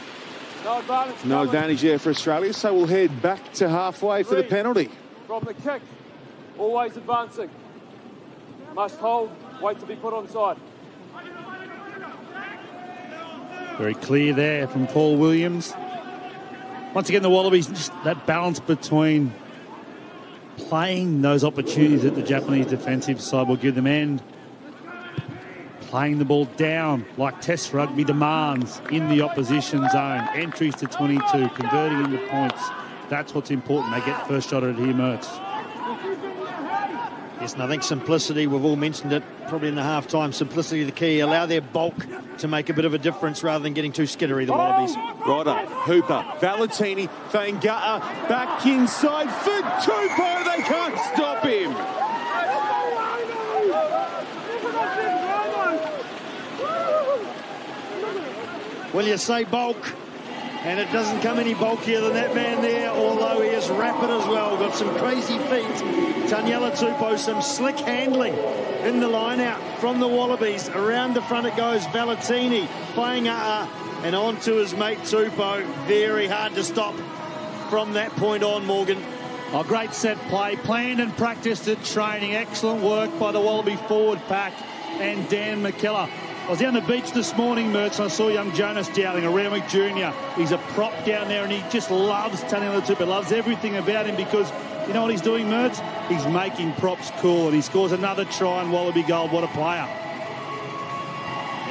No advantage there for Australia, so we'll head back to halfway for the penalty. From the kick, always advancing. Must hold, wait to be put onside. Very clear there from Paul Williams. Once again, the Wallabies, just that balance between playing those opportunities that the Japanese defensive side will give them and playing the ball down like Test rugby demands in the opposition zone. Entries to 22, converting into points. That's what's important. They get first shot at it here, Mertz. Yes, and I think simplicity, we've all mentioned it probably in the half-time, simplicity the key. Allow their bulk to make a bit of a difference rather than getting too skittery, the Wallabies. Ryder, Hooper, Valentini, Fangata, back inside for Tupou. They can't stop him. Well, you say bulk, and it doesn't come any bulkier than that man there, although he is rapid as well. Got some crazy feet. Taniela Tupou, some slick handling in the line-out from the Wallabies. Around the front it goes, Valentini, Fangata, and on to his mate Tupou. Very hard to stop from that point on, Morgan. Oh, great set play, planned and practiced at training. Excellent work by the Wallaby forward pack and Dan McKellar. I was down the beach this morning, Mertz, and I saw young Jonas Dowling, a Randwick junior. He's a prop down there, and he just loves Taniela Tupou, loves everything about him because you know what he's doing, Mertz? He's making props cool, and he scores another try in Wallaby gold. What a player.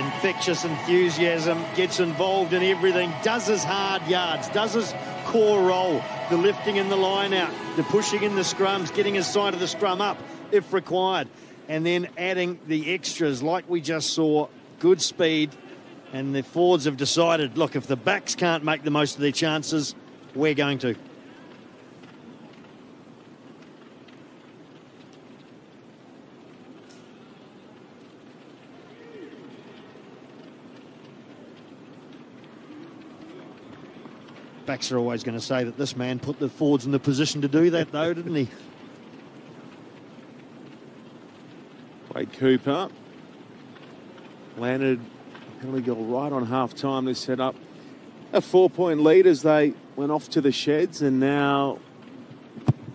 Infectious enthusiasm, gets involved in everything, does his hard yards, does his core role, the lifting in the line out, the pushing in the scrums, getting his side of the scrum up if required, and then adding the extras like we just saw. Good speed, and the forwards have decided, look, if the backs can't make the most of their chances, we're going to. Backs are always going to say that this man put the forwards in the position to do that, though, didn't he? Wade Cooper landed a penalty goal right on half-time to set up a 4-point lead as they went off to the sheds, and now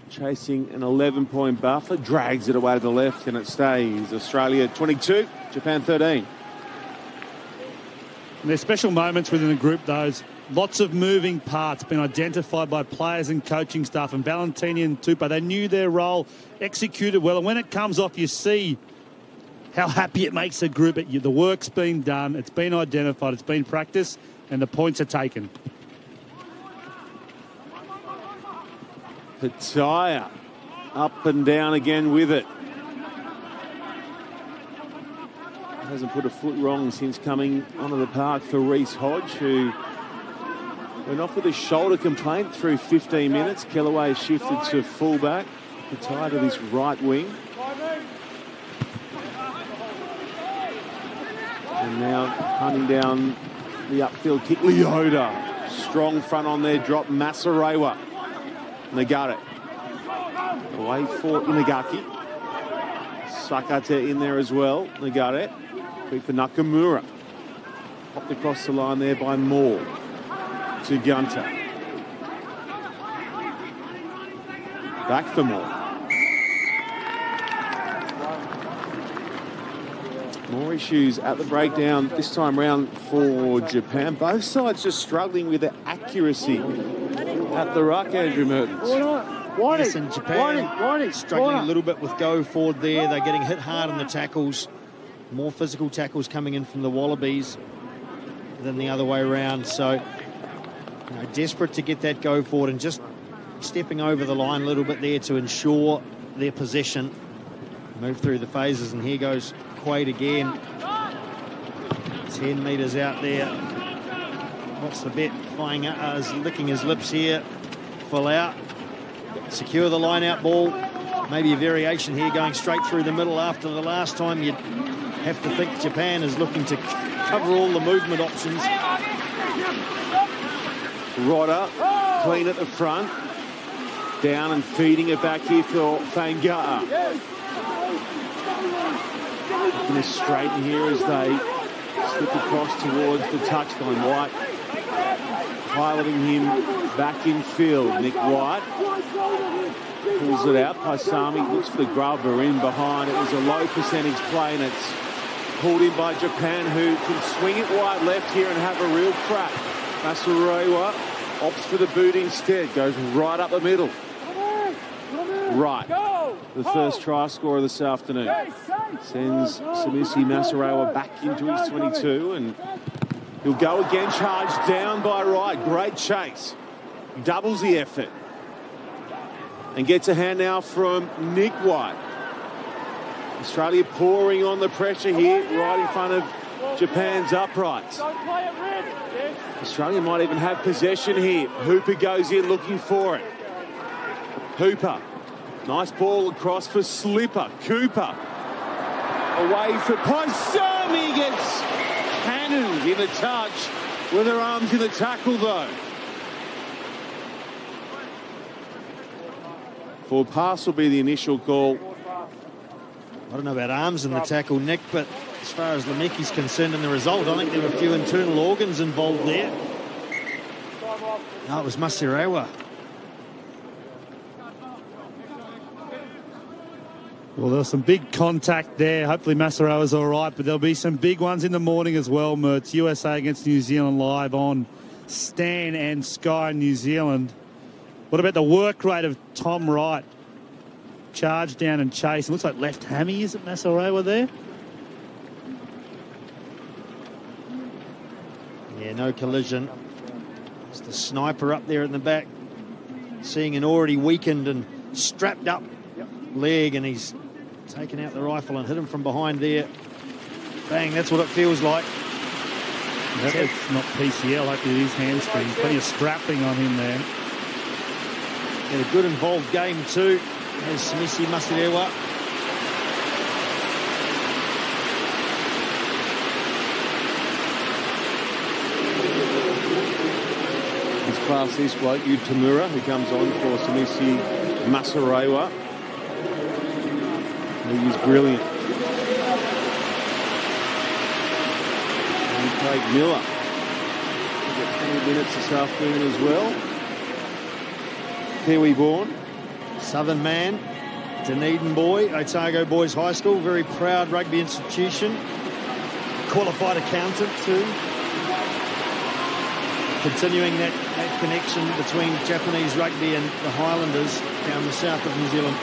chasing an 11-point buffer, drags it away to the left, and it stays Australia 22, Japan 13. And there's special moments within the group, those. Lots of moving parts been identified by players and coaching staff, and Valentini and Tupou, they knew their role, executed well, and when it comes off, you see how happy it makes a group. The work's been done, it's been identified, it's been practiced, and the points are taken. Pataya up and down again with it. Hasn't put a foot wrong since coming onto the park for Reece Hodge, who went off with a shoulder complaint through 15 minutes. Kellaway shifted to fullback. Pataya to this right wing. And now hunting down the upfield kick. Leota. Strong front on there. Drop Masarewa. Nagate. Away for Inagaki. Sakate in there as well. Nagate. Quick for Nakamura. Popped across the line there by Moore. To Gunter. Back for Moore. More issues at the breakdown this time round for Japan. Both sides just struggling with the accuracy at the ruck, Andrew Mertens. Yes, and Japan struggling a little bit with go forward there. They're getting hit hard on the tackles. More physical tackles coming in from the Wallabies than the other way around. So, desperate to get that go forward and just stepping over the line a little bit there to ensure their possession. Move through the phases, and here goes Quaid again. 10 metres out there. What's the bet? Flying is licking his lips here. Full out. Secure the line-out ball. Maybe a variation here going straight through the middle after the last time. You'd have to think Japan is looking to cover all the movement options. Rodder, clean at the front. Down and feeding it back here for Fangata. Looking to straighten here as they slip across towards the touchline. White piloting him back in field. Nick White pulls it out. Paisami looks for the grubber in behind. It was a low percentage play, and it's pulled in by Japan, who can swing it wide left here and have a real crack. Masarewa Opts for the boot instead. Goes right up the middle. Right. The first try scorer this afternoon. Sends Samisi Masarawa back into his 22, and he'll go again. Charged down by Wright. Great chase. Doubles the effort. And gets a hand now from Nick White. Australia pouring on the pressure here, right in front of Japan's uprights. Australia might even have possession here. Hooper goes in looking for it. Hooper. Nice ball across for Slipper. Cooper. Away for Paisami. Gets cannoned in the touch with her arms in the tackle, though. Forward pass will be the initial call. I don't know about arms in the tackle, Nick, but as far as Lemeki's concerned in the result, I think there were a few internal organs involved there. No, it was Masarawa. Well, there was some big contact there. Hopefully Masarawa's all right, but there'll be some big ones in the morning as well, Mertz. USA against New Zealand live on Stan and Sky New Zealand. What about the work rate of Tom Wright? Charge down and chase. It looks like left hammy, is it, Masarawa there? Yeah, no collision. It's the sniper up there in the back, seeing an already weakened and strapped up leg, and he's taken out the rifle and hit him from behind there. Bang, that's what it feels like. It's not PCL, hopefully it is hamstring. Plenty of strapping on him there. Had a good involved game too, as Samisi Masarawa. His class, this bloke, Yu Tamura, who comes on for Samisi Masarawa. He is brilliant. And Craig Miller. He'll get 20 minutes this afternoon as well. Kiwi born. Southern man, Dunedin boy, Otago Boys High School, very proud rugby institution. Qualified accountant too. Continuing that connection between Japanese rugby and the Highlanders down the south of New Zealand.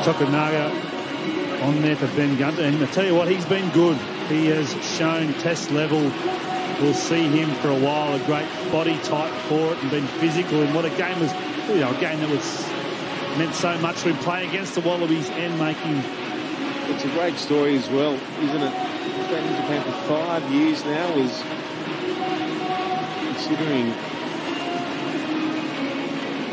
Tokunaga on there for Ben Gunter, and I tell you what, he's been good. He has shown test level. We'll see him for a while. A great body type for it and been physical. And what a game was, you know, a game that was meant so much for him playing against the Wallabies and making. It's a great story as well, isn't it? He's been in Japan for 5 years now. Was considering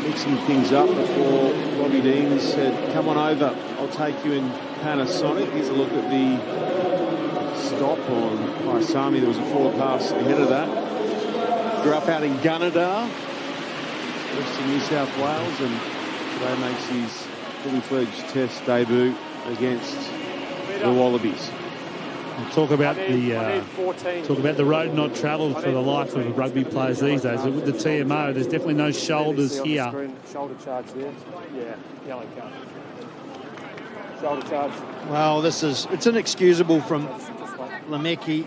mixing things up before Robbie Dean said, come on over, I'll take you in Panasonic. Here's a look at the stop on Paisami. There was a forward pass ahead of that. Grew up out in Gunnedah, western New South Wales, and today makes his fully fledged test debut against the Wallabies. We'll talk about the road not travelled for the life of rugby players these days. But with the TMO, there's definitely no shoulders here. Shoulder charge there. Yeah, yellow card. Shoulder charge. Well, it's inexcusable from Lemeki,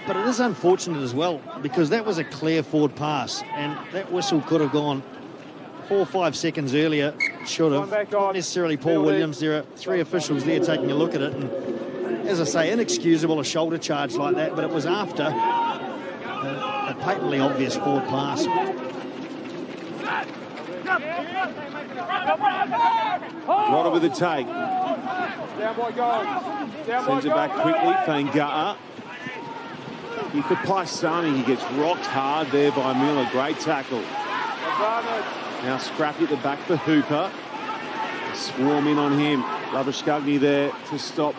but it is unfortunate as well, because that was a clear forward pass, and that whistle could have gone 4 or 5 seconds earlier. Should have. Not necessarily Paul Williams. There are 3 officials there taking a look at it, and as I say, inexcusable, a shoulder charge like that, but it was after a patently obvious forward pass. Rodder with the take. Down by goal. Sends it back quickly. Fanga'a. Here for Paisami. He gets rocked hard there by Miller. Great tackle. Now Scrappy at the back for Hooper. Swarm in on him. Labuschagne there to stop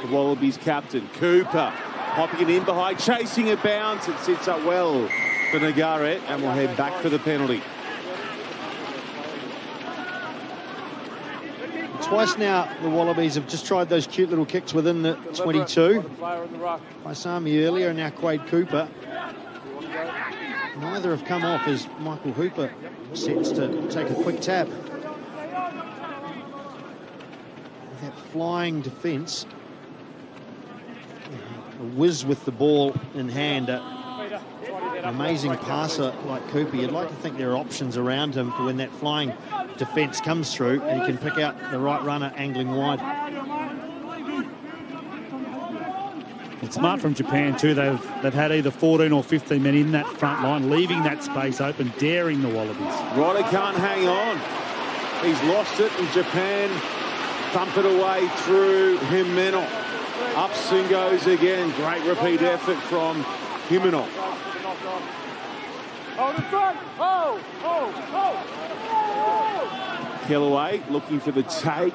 the Wallabies captain. Cooper popping it in behind, chasing a bounce. It sits up well for Nagaret, and we'll head back for the penalty. Twice now, the Wallabies have just tried those cute little kicks within the 22. Paisami earlier, and now Quade Cooper. Neither have come off as Michael Hooper sets to take a quick tap. That flying defence. A whiz with the ball in hand. An amazing passer like Cooper. You'd like to think there are options around him for when that flying defence comes through and he can pick out the right runner angling wide. It's smart from Japan too. They've had either 14 or 15 men in that front line, leaving that space open, daring the Wallabies. Ryder can't hang on. He's lost it, and Japan thump it away through Himeno. Up swing goes again. Great repeat effort from Himeno. Kellaway looking for the take.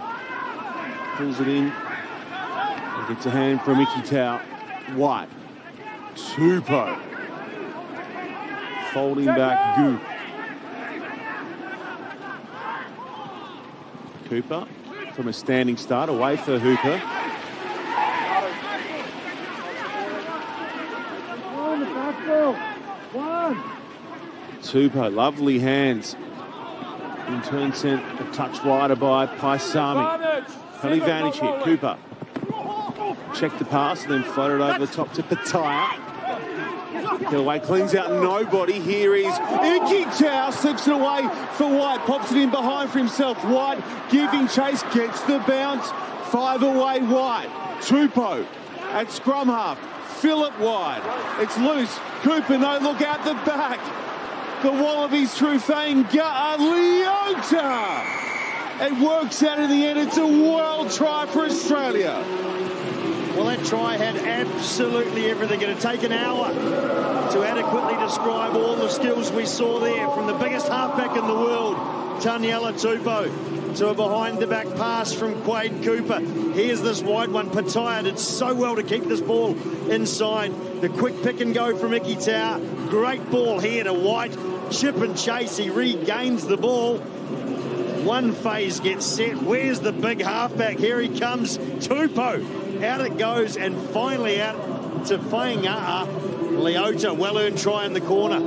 Pulls it in. And gets a hand from Mickey Tau. White. Tupou. Folding back Gu. Cooper from a standing start, away for Hooper. Tupou, lovely hands. In turn sent a touch wider by Paisami. An advantage here, Cooper. Checked the pass and then floated over the top to Pataya. Kellaway cleans out nobody. Here is Iki Tau, slips it away for White, pops it in behind for himself. White giving chase, gets the bounce. 5 away White. Tupou at scrum half. Phillip wide. It's loose. Cooper, no look out the back. The Wallabies through Fainga'a Leota. It works out in the end. It's a world try for Australia. Well, that try had absolutely everything. It'd take an hour to adequately describe all the skills we saw there, from the biggest halfback in the world, Taniela Tupou, to a behind-the-back pass from Quade Cooper. Here's this wide one. Pataya did so well to keep this ball inside. The quick pick and go from Iki Tau. Great ball here to White. Chip and chase. He regains the ball. One phase gets set. Where's the big halfback? Here he comes. Tupou. Out it goes, and finally out to Fainga'a Leota. Well-earned try in the corner.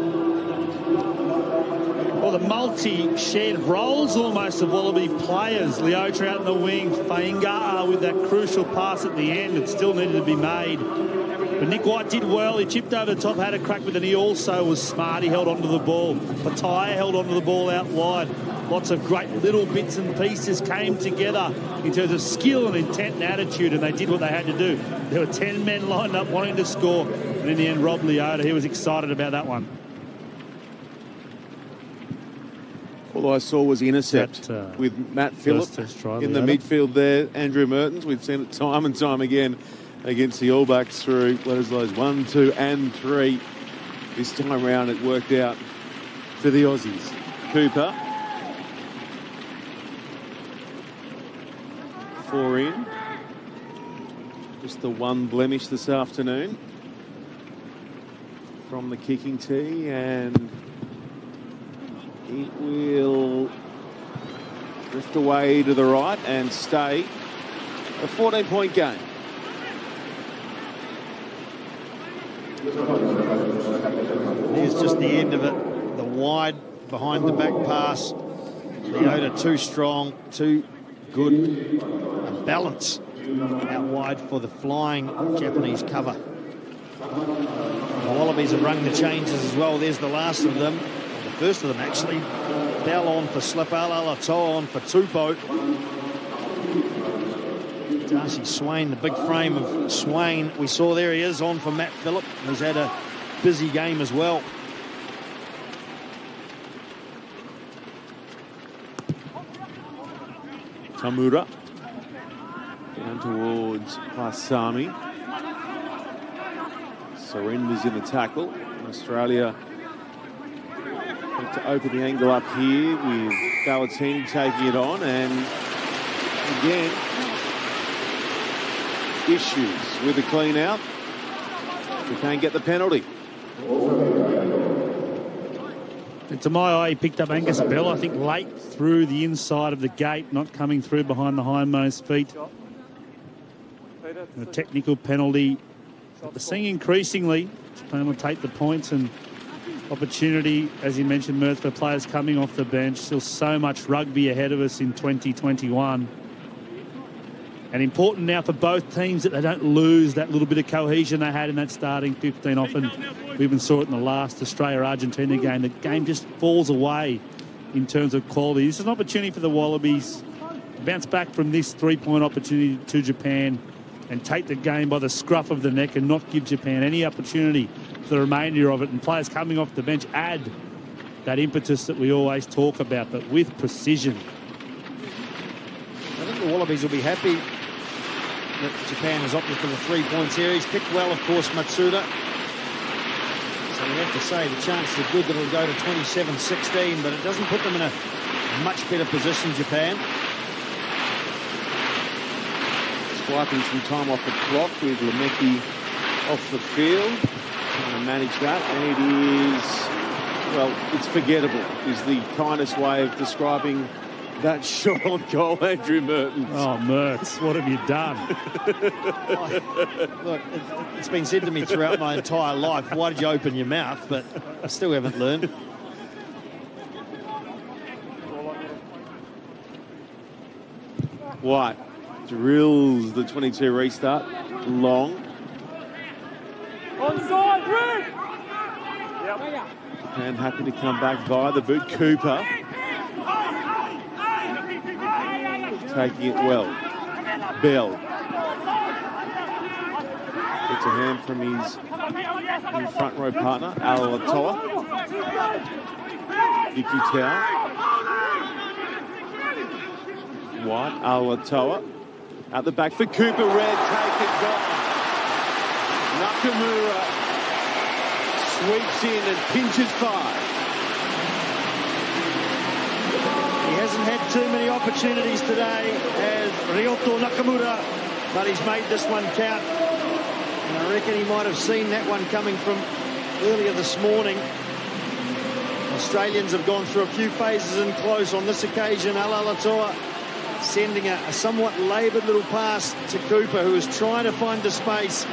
Well, the multi-shared roles almost of Wallaby players. Leota out in the wing, Fainga'a with that crucial pass at the end. It still needed to be made. But Nick White did well. He chipped over the top, had a crack with it. He also was smart. He held onto the ball. Pataya held onto the ball out wide. Lots of great little bits and pieces came together in terms of skill and intent and attitude, and they did what they had to do. There were 10 men lined up wanting to score, and in the end, Rob Leota, he was excited about that one. All I saw was intercept with Matt Phillip in the midfield there. Andrew Mertens, we've seen it time and time again against the All Blacks through those 1, 2 and 3. This time round it worked out for the Aussies. Cooper. 4 in. Just the one blemish this afternoon from the kicking tee, and it will drift away to the right and stay a 14-point game. Here's just the end of it. The wide behind the back pass. Leota too strong, too good. Balance out wide for the flying Japanese cover. The Wallabies have rung the changes as well. There's the last of them, the first of them actually. Bell on for Slipper, Alatoa on for Tupou. Darcy Swain, the big frame of Swain. We saw there he is on for Matt Phillip. He's had a busy game as well. Tamura. Down towards Paisami. Surrenders in the tackle. Australia to open the angle up here with Ballatini taking it on, and again issues with the clean out. We can't get the penalty. And to my eye, he picked up Angus Bell, I think, late through the inside of the gate, not coming through behind the hindmost feet. And a technical penalty. But the seeing increasingly, Japan will take the points and opportunity, as you mentioned, Merth, for players coming off the bench. Still so much rugby ahead of us in 2021. And important now for both teams that they don't lose that little bit of cohesion they had in that starting 15. Often we even saw it in the last Australia-Argentina game. The game just falls away in terms of quality. This is an opportunity for the Wallabies to bounce back from this three-point opportunity to Japan and take the game by the scruff of the neck and not give Japan any opportunity for the remainder of it. And players coming off the bench add that impetus that we always talk about, but with precision. I think the Wallabies will be happy that Japan has opted for the three-point series. Picked well, of course, Matsuda. So we have to say the chances are good that it'll go to 27-16, but it doesn't put them in a much better position, Japan. Swiping some time off the clock with Lemeki off the field. Trying to manage that, and it is, well, it's forgettable, is the kindest way of describing that shot on goal, Andrew Mertens. Oh, Mertz, what have you done? Look, it's been said to me throughout my entire life, why did you open your mouth? But I still haven't learned. White drills the 22 restart. Long. Onside, Red! Yep. And happy to come back via the boot. Cooper. Taking it well. Bell. Gets a hand from his front row partner, Alatoa. Iki Tau. White, Alatoa. At the back for Cooper. Red, take it, gone. Nakamura sweeps in and pinches 5. He hasn't had too many opportunities today as Ryoto Nakamura, but he's made this one count. And I reckon he might have seen that one coming from earlier this morning. Australians have gone through a few phases in close. On this occasion, Alatoa sending a somewhat laboured little pass to Cooper, who is trying to find the space.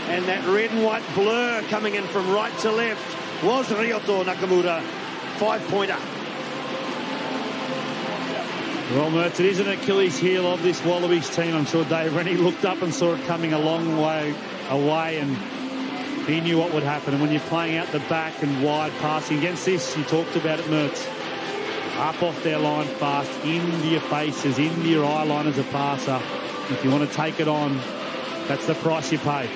And that red and white blur coming in from right to left was Ryoto Nakamura. 5-pointer. Well, Mertz, it is an Achilles heel of this Wallabies team. I'm sure Dave Rennie looked up and saw it coming a long way away, and he knew what would happen. And when you're playing out the back and wide passing against this, you talked about it, Mertz. Up off their line fast, into your faces, into your eye line as a passer. If you want to take it on, that's the price you pay.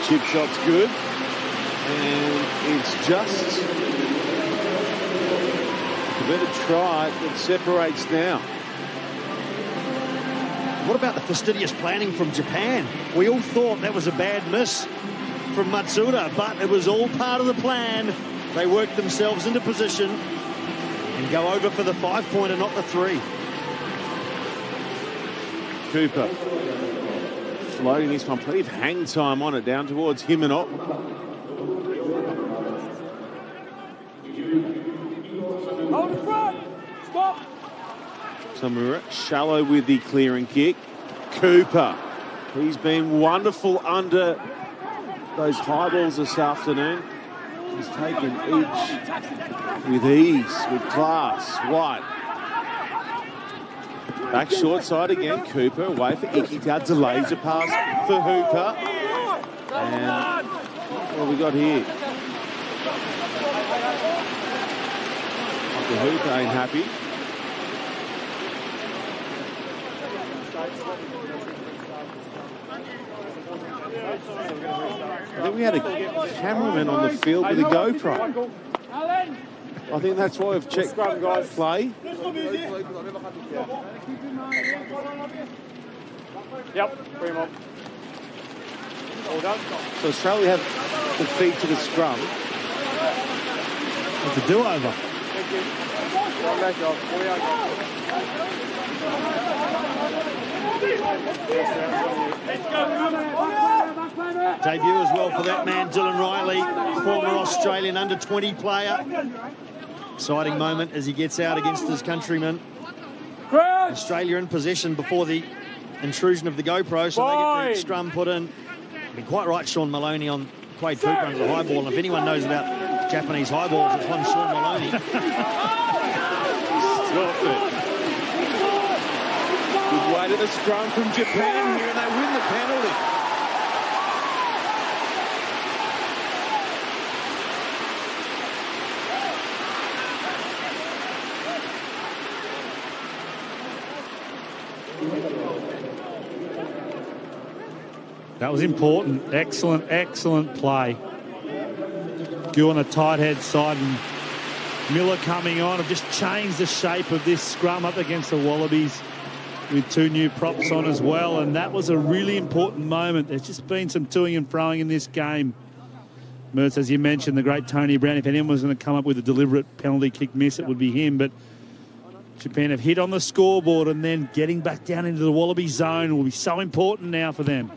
Chip shot's good. And it's just a better try that separates now. What about the fastidious planning from Japan? We all thought that was a bad miss from Matsuda, but it was all part of the plan. They worked themselves into position and go over for the 5-pointer, not the 3. Cooper floating this one. Plenty of hang time on it down towards Himenop. Hold the front! Stop! Samura shallow with the clearing kick. Cooper, he's been wonderful under those high balls this afternoon. He's taken each with ease, with class. White. Back short side again. Cooper away for Ikita. Delays a pass for Hooper. And what have we got here? The Hooper ain't happy. I think we had a cameraman on the field with a GoPro. I think that's why we've checked play. Yep, bring him on. All done. So Australia have the feet to the scrum. It's a do-over. Thank you. Well, great job. Let's go. Debut as well for that man, Dylan Riley, former Australian under-20 player. Exciting moment as he gets out against his countrymen. Australia in possession before the intrusion of the GoPro, so they get the scrum put in. Been quite right, Sean Maloney on Quade Cooper under the high ball, and if anyone knows about Japanese high balls, it's one Sean Maloney. Stopped it. Good way to the scrum from Japan here, and they win the penalty. That was important. Excellent, excellent play. Gill on a tight head side, and Miller coming on have just changed the shape of this scrum up against the Wallabies with two new props on as well, and that was a really important moment. There's just been some toing and froing in this game. Mertz, as you mentioned, the great Tony Brown, if anyone was going to come up with a deliberate penalty kick miss, it would be him, but Japan have hit on the scoreboard, and then getting back down into the Wallaby zone will be so important now for them.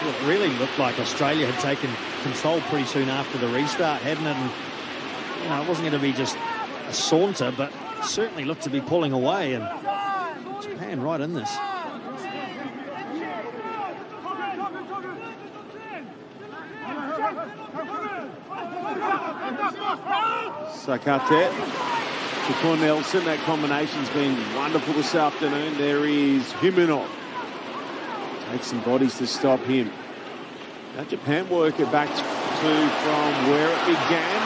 Well, it really looked like Australia had taken control pretty soon after the restart, hadn't it? And, you know, it wasn't going to be just a saunter, but it certainly looked to be pulling away, and Japan right in this. Sakate to Cornelson. That combination's been wonderful this afternoon. There is Himenov. Takes some bodies to stop him. Now Japan work it back to from where it began.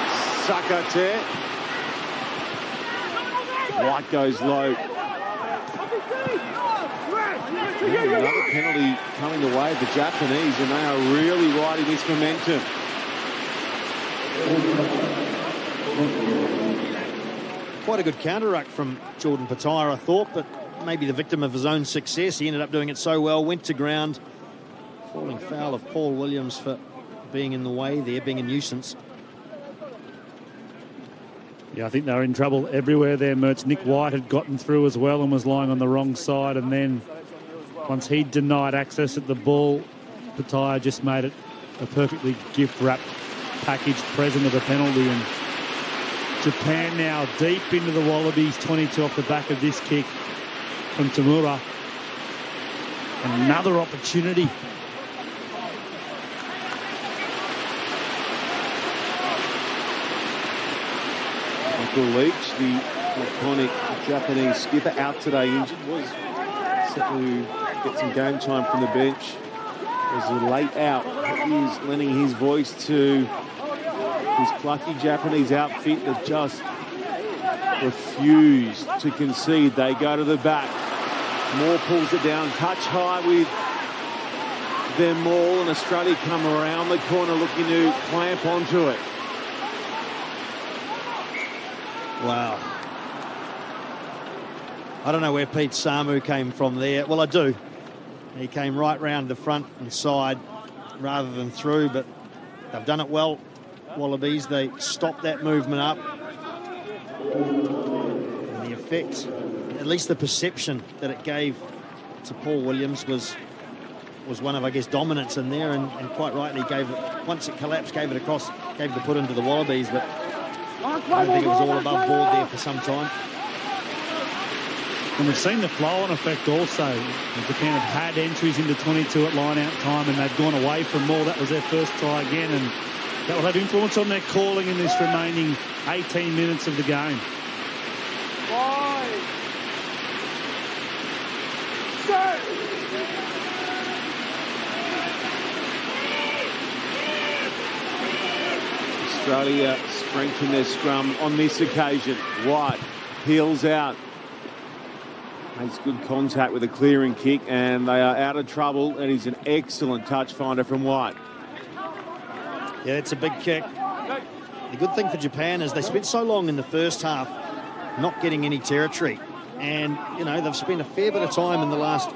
Sakate. White goes low. Another penalty coming the way of the Japanese, and they are really riding this momentum. Quite a good counter-ruck from Jordan Petaia, I thought, but maybe the victim of his own success. He ended up doing it so well, went to ground, falling foul of Paul Williams for being in the way there, being a nuisance. Yeah, I think they were in trouble everywhere there, Mertz. Nick White had gotten through as well and was lying on the wrong side, and then once he denied access at the ball, Petaia just made it a perfectly gift-wrapped packaged present of the penalty, and Japan now deep into the Wallabies, 22 off the back of this kick from Tamura. Another opportunity. Michael Leach, the iconic Japanese skipper, out today, injured, was set to get some game time from the bench. Was a late out. He is lending his voice to his plucky Japanese outfit that just refused to concede. They go to the back. Moore pulls it down, touch high with them all, and Australia come around the corner looking to clamp onto it. Wow. I don't know where Pete Samu came from there. Well, I do. He came right round the front and side rather than through, but they've done it well, Wallabies. They stopped that movement up. And the effect, at least the perception that it gave to Paul Williams was one of, I guess, dominance in there, and quite rightly gave it, once it collapsed, gave it across, gave the put into the Wallabies, but I don't think it was all above board there for some time. And we've seen the flow-on effect also. Japan have had entries into 22 at line-out time, and they've gone away from more. That was their first try again, and that will have influence on their calling in this remaining 18 minutes of the game. 5, 6. Australia strengthen their scrum on this occasion. White peels out. Makes good contact with a clearing kick, and they are out of trouble. It is an excellent touch finder from White. Yeah, it's a big kick. The good thing for Japan is they spent so long in the first half not getting any territory. And, you know, they've spent a fair bit of time in the last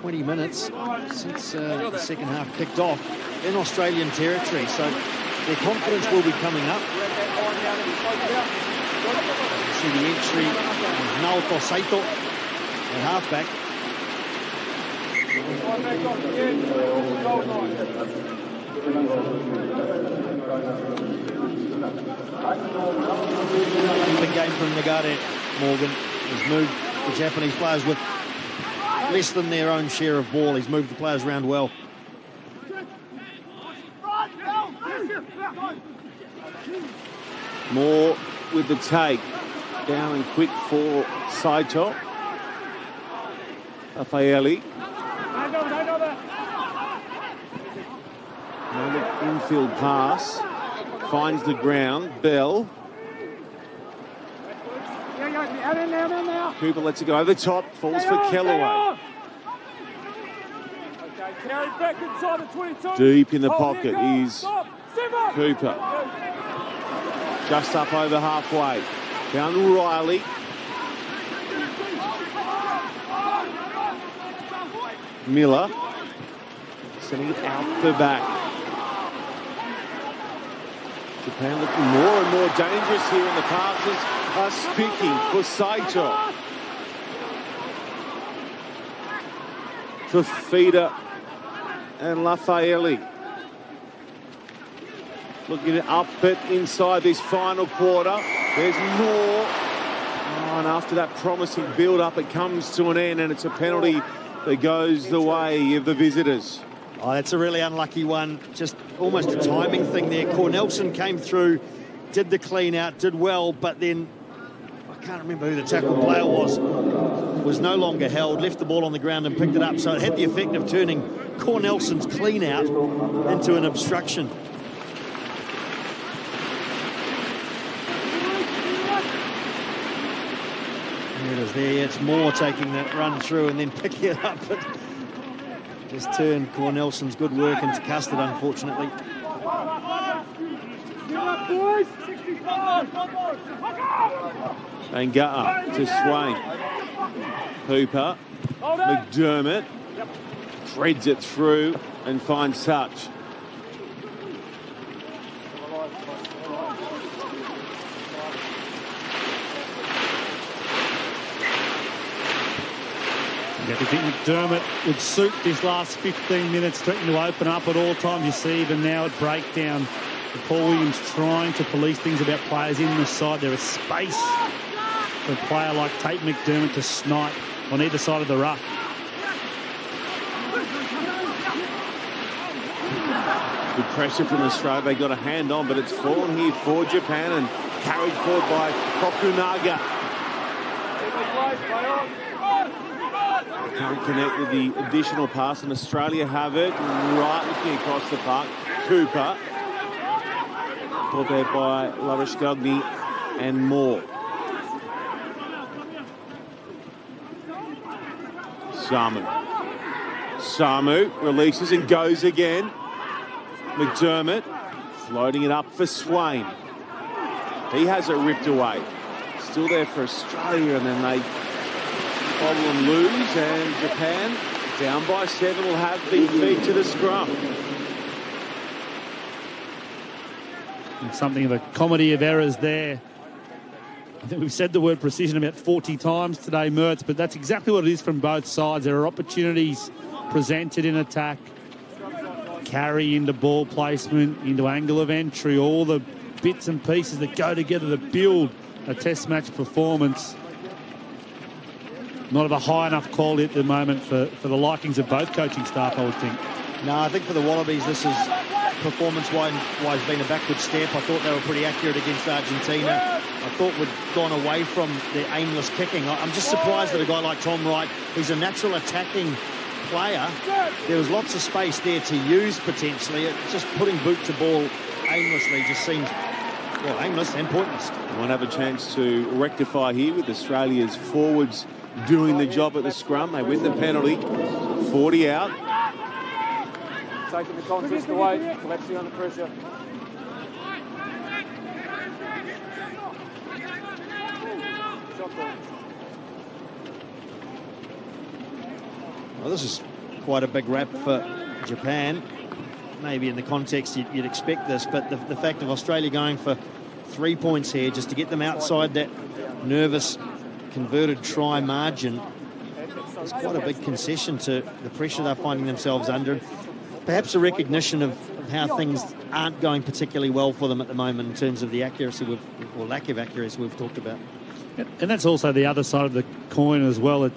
20 minutes since the second half kicked off in Australian territory. So their confidence will be coming up. You see the entry of Naoto Saito at halfback. Big game from Nagare, Morgan. He's moved the Japanese players with less than their own share of ball. He's moved the players around well. Moore with the take. Down and quick for Saito. Raffaelli. Another infield pass. Finds the ground. Bell. Cooper lets it go over the top. Falls for Kellaway. Deep in the pocket is Cooper. Just up over halfway. Down Riley. Miller. Sending it out the back. Japan looking more and more dangerous here, and the passes are speaking for Saito. Fafita and Raffaelli. Looking up it inside this final quarter. There's more. Oh, and after that promising build-up, it comes to an end, and it's a penalty that goes the way of the visitors. Oh, that's a really unlucky one. Just almost a timing thing there. Cornelson came through, did the clean out, did well, but then I can't remember who the tackle player was no longer held, left the ball on the ground and picked it up. So it had the effect of turning Cornelson's clean out into an obstruction. There it is there. It's Moore taking that run through and then picking it up. But just turned Cornelson's good work into custard, unfortunately. Angata to Swain. Hooper. McDermott. Threads it through and finds touch. I think McDermott would suit this last 15 minutes, threatening to open up at all times. You see even now at breakdown, Paul Williams trying to police things about players in the side. There is space for a player like Tate McDermott to snipe on either side of the ruck. Good pressure from Australia. They got a hand on, but it's fallen here for Japan and carried forward by Kokunaga. Can't connect with the additional pass, and Australia have it right looking across the park. Cooper. Caught there by Lavashkagni and Moore. Samu releases and goes again. McDermott floating it up for Swain. He has it ripped away. Still there for Australia, and then they bobble and lose, and Japan down by 7 will have the feed to the scrum. And something of a comedy of errors there. I think we've said the word precision about 40 times today, Mertz, but that's exactly what it is from both sides. There are opportunities presented in attack, carry into ball placement, into angle of entry, all the bits and pieces that go together to build a test match performance. Not of a high enough quality at the moment for the likings of both coaching staff, I would think. No, I think for the Wallabies, this is performance-wise been a backward step. I thought they were pretty accurate against Argentina. I thought we'd gone away from their aimless kicking. I'm just surprised that a guy like Tom Wright, who's a natural attacking player, there was lots of space there to use potentially. Just putting boot to ball aimlessly just seemed, well, aimless and pointless. They might have a chance to rectify here with Australia's forwards doing the job at the scrum. They win the penalty. 40 out. Taking the contest away, collapsing under pressure. Well, this is quite a big wrap for Japan. Maybe in the context you'd expect this, but the fact of Australia going for 3 points here just to get them outside that nervous converted try margin It's quite a big concession to the pressure they're finding themselves under. Perhaps a recognition of how things aren't going particularly well for them at the moment in terms of the accuracy or lack of accuracy we've talked about. And that's also the other side of the coin as well. We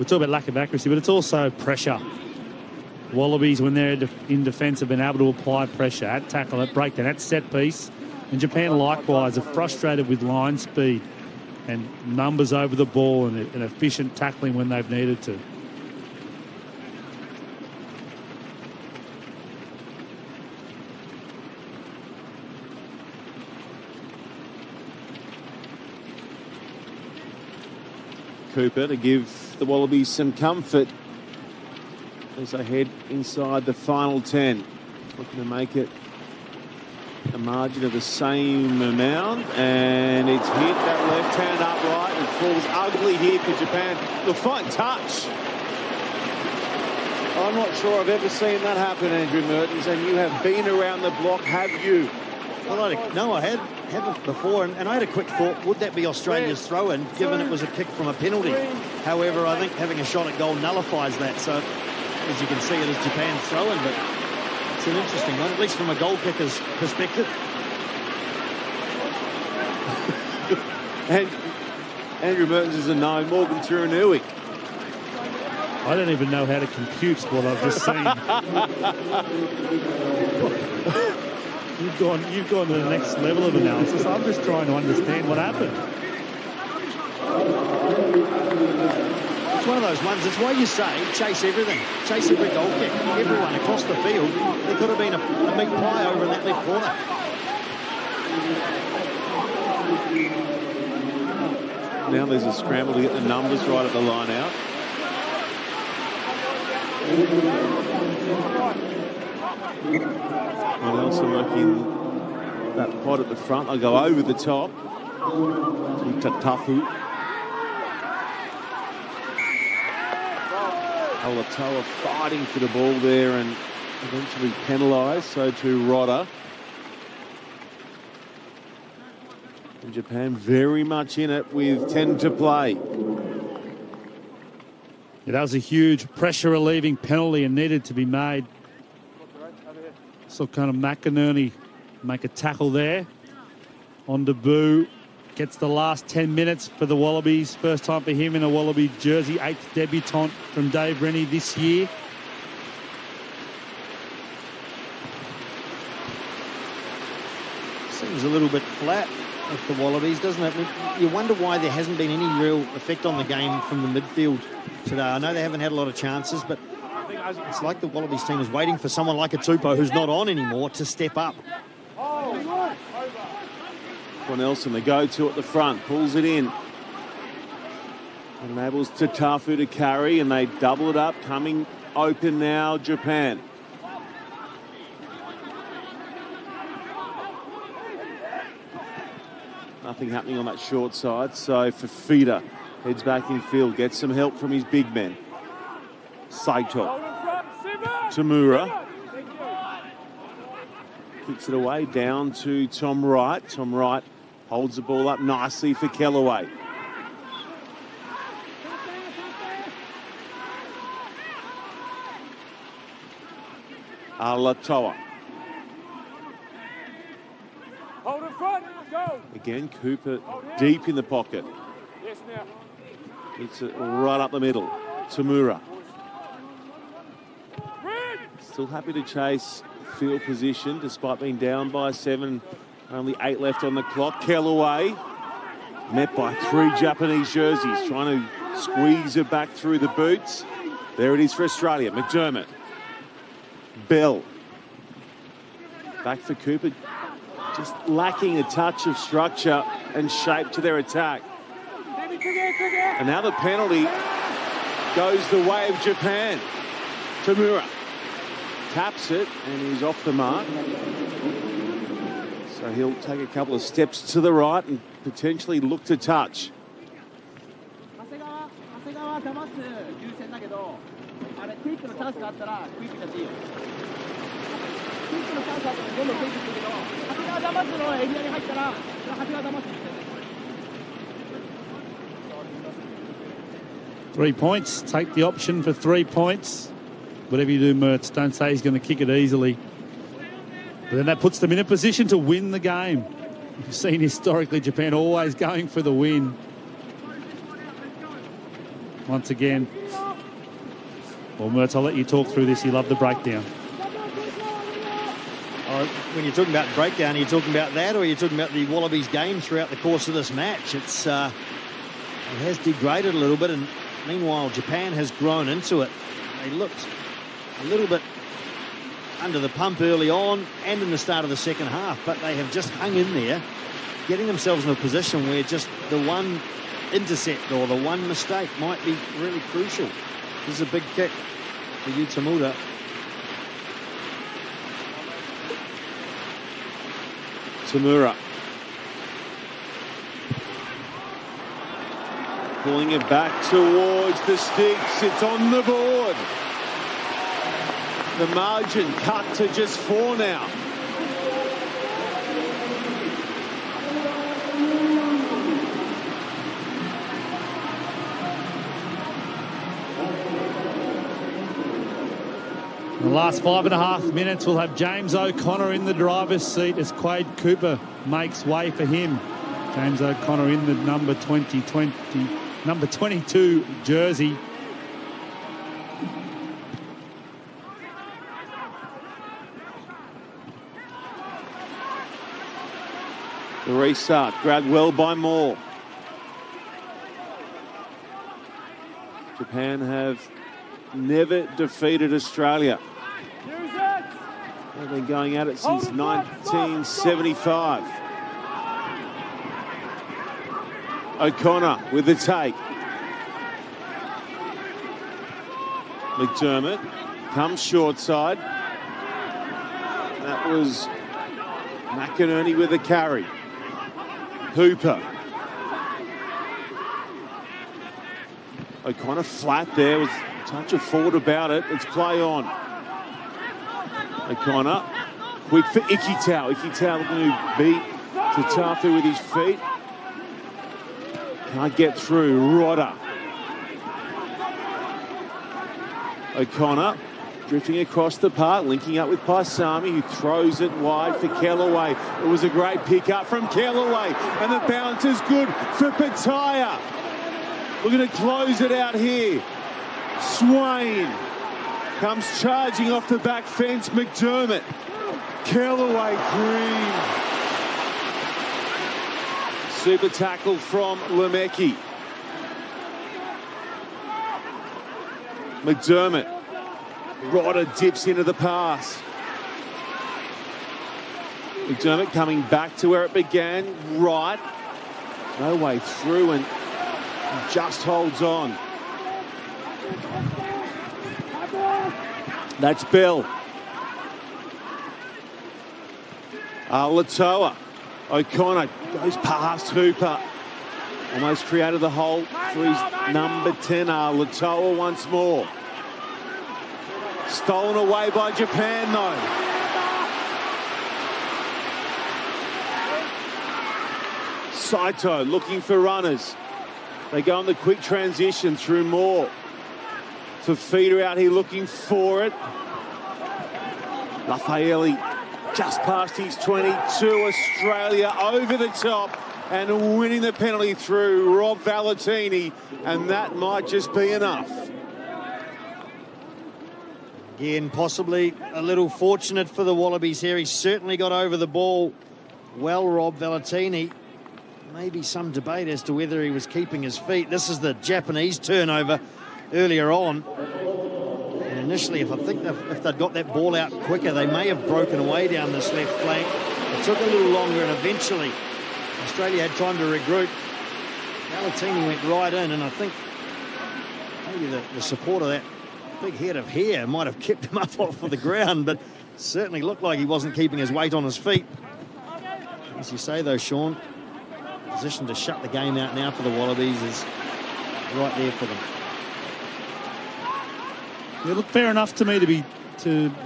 talk about lack of accuracy, but it's also pressure. Wallabies, when they're in defence, have been able to apply pressure at tackle, at breakdown, at set piece. And Japan likewise are frustrated with line speed and numbers over the ball and efficient tackling when they've needed to. Cooper to give the Wallabies some comfort as they head inside the final 10. Looking to make it a margin of the same amount, and it's hit that left hand upright and falls ugly here for Japan. The fine touch. I'm not sure I've ever seen that happen, Andrew Mertens, and you have been around the block, have you? Well, I haven't before, and I had a quick thought, would that be Australia's throw-in, given it was a kick from a penalty? However, I think having a shot at goal nullifies that, so as you can see, it is Japan's throw-in, but it's an interesting one, at least from a goal kicker's perspective. And Andrew Mertens is a no, Morgan Turanui. I don't even know how to compute what I've just seen. You've gone to the next level of analysis. I'm just trying to understand what happened. It's one of those ones. It's why you say chase everything. Chase every goal kick. Everyone across the field. There could have been a big pie over in that left corner. Now there's a scramble to get the numbers right at the line out. What else are working that pod at the front? I'll go over the top to Tatafu. Alatoa fighting for the ball there and eventually penalised. So too Rodder. And Japan very much in it with 10 to play. Yeah, that was a huge pressure relieving penalty and needed to be made. So kind of McInerney make a tackle there. On debut, gets the last 10 minutes for the Wallabies. First time for him in a Wallaby jersey. 8th debutant from Dave Rennie this year. Seems a little bit flat with the Wallabies, doesn't it? You wonder why there hasn't been any real effect on the game from the midfield today. I know they haven't had a lot of chances, but it's like the Wallabies team is waiting for someone like a Tupou, who's not on anymore, to step up. Cornelson, the go-to at the front, pulls it in. Enables Tatafu to carry, and they double it up. Coming open now, Japan. Nothing happening on that short side, so Fafita heads back in field, gets some help from his big men. Saito. Tamura. Kicks it away down to Tom Wright. Tom Wright holds the ball up nicely for Kellaway. Alatoa. Hold in front, go. Again, Cooper deep in the pocket. Yes, now. It's right up the middle. Tamura. Still happy to chase field position despite being down by 7. Only 8 left on the clock. Kellaway met by 3 Japanese jerseys, trying to squeeze it back through the boots. There it is for Australia. McDermott. Bell. Back for Cooper. Just lacking a touch of structure and shape to their attack. And now the penalty goes the way of Japan. Tamura taps it and he's off the mark. So he'll take a couple of steps to the right and potentially look to touch. 3 points. Take the option for 3 points. Whatever you do, Mertz, don't say he's going to kick it easily. But then that puts them in a position to win the game. You've seen historically Japan always going for the win. Once again. Well, Mertz, I'll let you talk through this. You love the breakdown. When you're talking about breakdown, are you talking about that, or are you talking about the Wallabies game throughout the course of this match? It has degraded a little bit, and meanwhile Japan has grown into it. They looked a little bit under the pump early on and in the start of the second half, but they have just hung in there, getting themselves in a position where just the one intercept or the one mistake might be really crucial. This is a big kick for Utamura. Tamura. Pulling it back towards the sticks. It's on the board. The margin cut to just 4 now. The last 5.5 minutes, we'll have James O'Connor in the driver's seat as Quade Cooper makes way for him. James O'Connor in the number 22 jersey. The restart grabbed well by Moore. Japan have never defeated Australia. They've been going at it since 1975. O'Connor with the take. McDermott comes short side. That was McInerney with the carry. Hooper. O'Connor flat there with a touch of forward about it. It's play on. O'Connor, quick for Ikitau. Ikitau looking to beat Tatafu with his feet. Can't get through. Rodder. O'Connor drifting across the park, linking up with Paisami, who throws it wide for Kellaway. It was a great pick up from Kellaway, and the bounce is good for Pataya. We're going to close it out here. Swain comes charging off the back fence. McDermott. Kellaway green. Super tackle from Lemecki. McDermott. Rodder dips into the pass. McDermott coming back to where it began. Right. No way through, and just holds on. That's Bell. Latoa. O'Connor goes past Hooper. Almost created the hole for his number 10. Latoa once more. Stolen away by Japan, though. Saito looking for runners. They go on the quick transition through Moore. Fafita out here looking for it. Raffaelli just past his 22. Australia over the top and winning the penalty through Rob Valentini, and that might just be enough. Again, possibly a little fortunate for the Wallabies here. He certainly got over the ball well, Rob Valentini. Maybe some debate as to whether he was keeping his feet. This is the Japanese turnover earlier on. And initially, if they'd got that ball out quicker, they may have broken away down this left flank. It took a little longer, and eventually Australia had time to regroup. Valentini went right in, and I think maybe the support of that big head of hair might have kept him up off of the ground, but certainly looked like he wasn't keeping his weight on his feet. As you say, though, Sean, position to shut the game out now for the Wallabies is right there for them. Yeah, look, fair enough to me to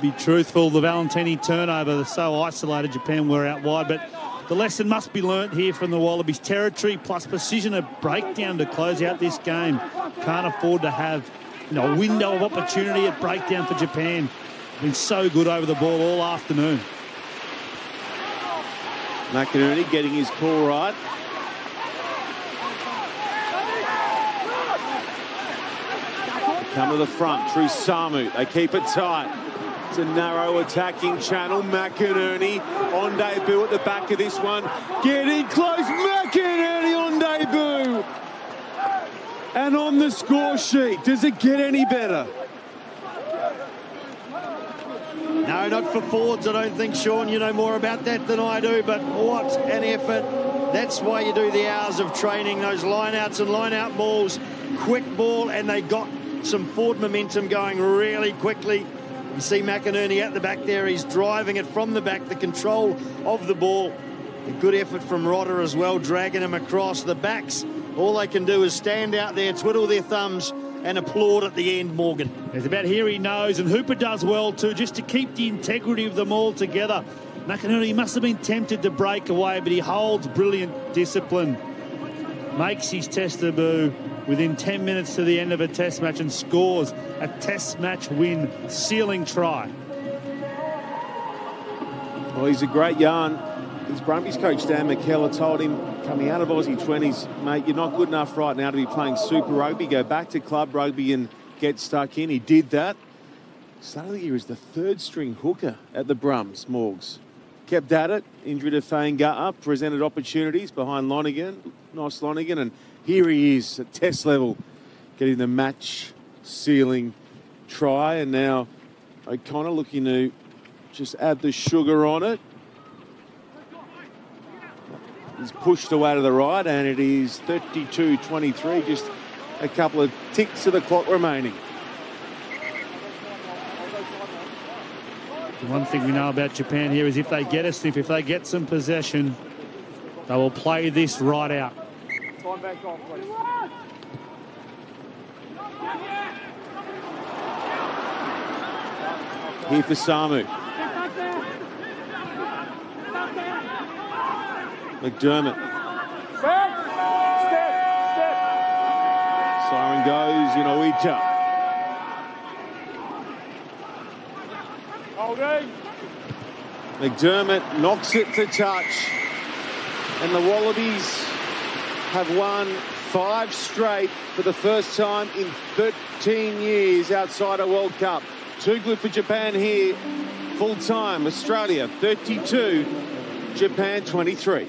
be truthful. The Valentini turnover, they're so isolated. Japan were out wide, but the lesson must be learnt here from the Wallabies. Territory plus precision of breakdown to close out this game. Can't afford to have a window of opportunity at breakdown for Japan. Been so good over the ball all afternoon. McInerney getting his call right. Come to the front, through Samu. They keep it tight. It's a narrow attacking channel. McInerney on debut at the back of this one. Getting close. McInerney on debut. And on the score sheet. Does it get any better? No, not for forwards, I don't think, Sean. You know more about that than I do, but what an effort. That's why you do the hours of training, those line-outs and line-out balls. Quick ball, and they got some forward momentum going really quickly. You see McInerney at the back there. He's driving it from the back, the control of the ball. A good effort from Rodder as well, dragging him across. The backs, all they can do is stand out there, twiddle their thumbs, and applaud at the end, Morgan. It's about here he knows, and Hooper does well too, just to keep the integrity of them all together. McInerney must have been tempted to break away, but he holds brilliant discipline. Makes his test debut within 10 minutes to the end of a test match and scores a test match win, sealing try. Well, he's a great yarn. His Brumbies coach, Dan McKellar, told him coming out of Aussie 20s, mate, you're not good enough right now to be playing Super Rugby. Go back to club rugby and get stuck in. He did that. Started the year as the third string hooker at the Brums, Morgs. Kept at it, injury to Fainga'a, presented opportunities behind Lonigan, nice Lonigan, and here he is at test level, getting the match-sealing try, and now O'Connor looking to just add the sugar on it. He's pushed away to the right, and it is 32-23, just a couple of ticks of the clock remaining. The one thing we know about Japan here is if they get a sniff, if they get some possession, they will play this right out. Time back on, please. Here for Samu. McDermott. Siren goes, Inoita. McDermott knocks it to touch. And the Wallabies have won 5 straight for the first time in 13 years outside a World Cup. Too good for Japan here. Full time, Australia 32, Japan 23.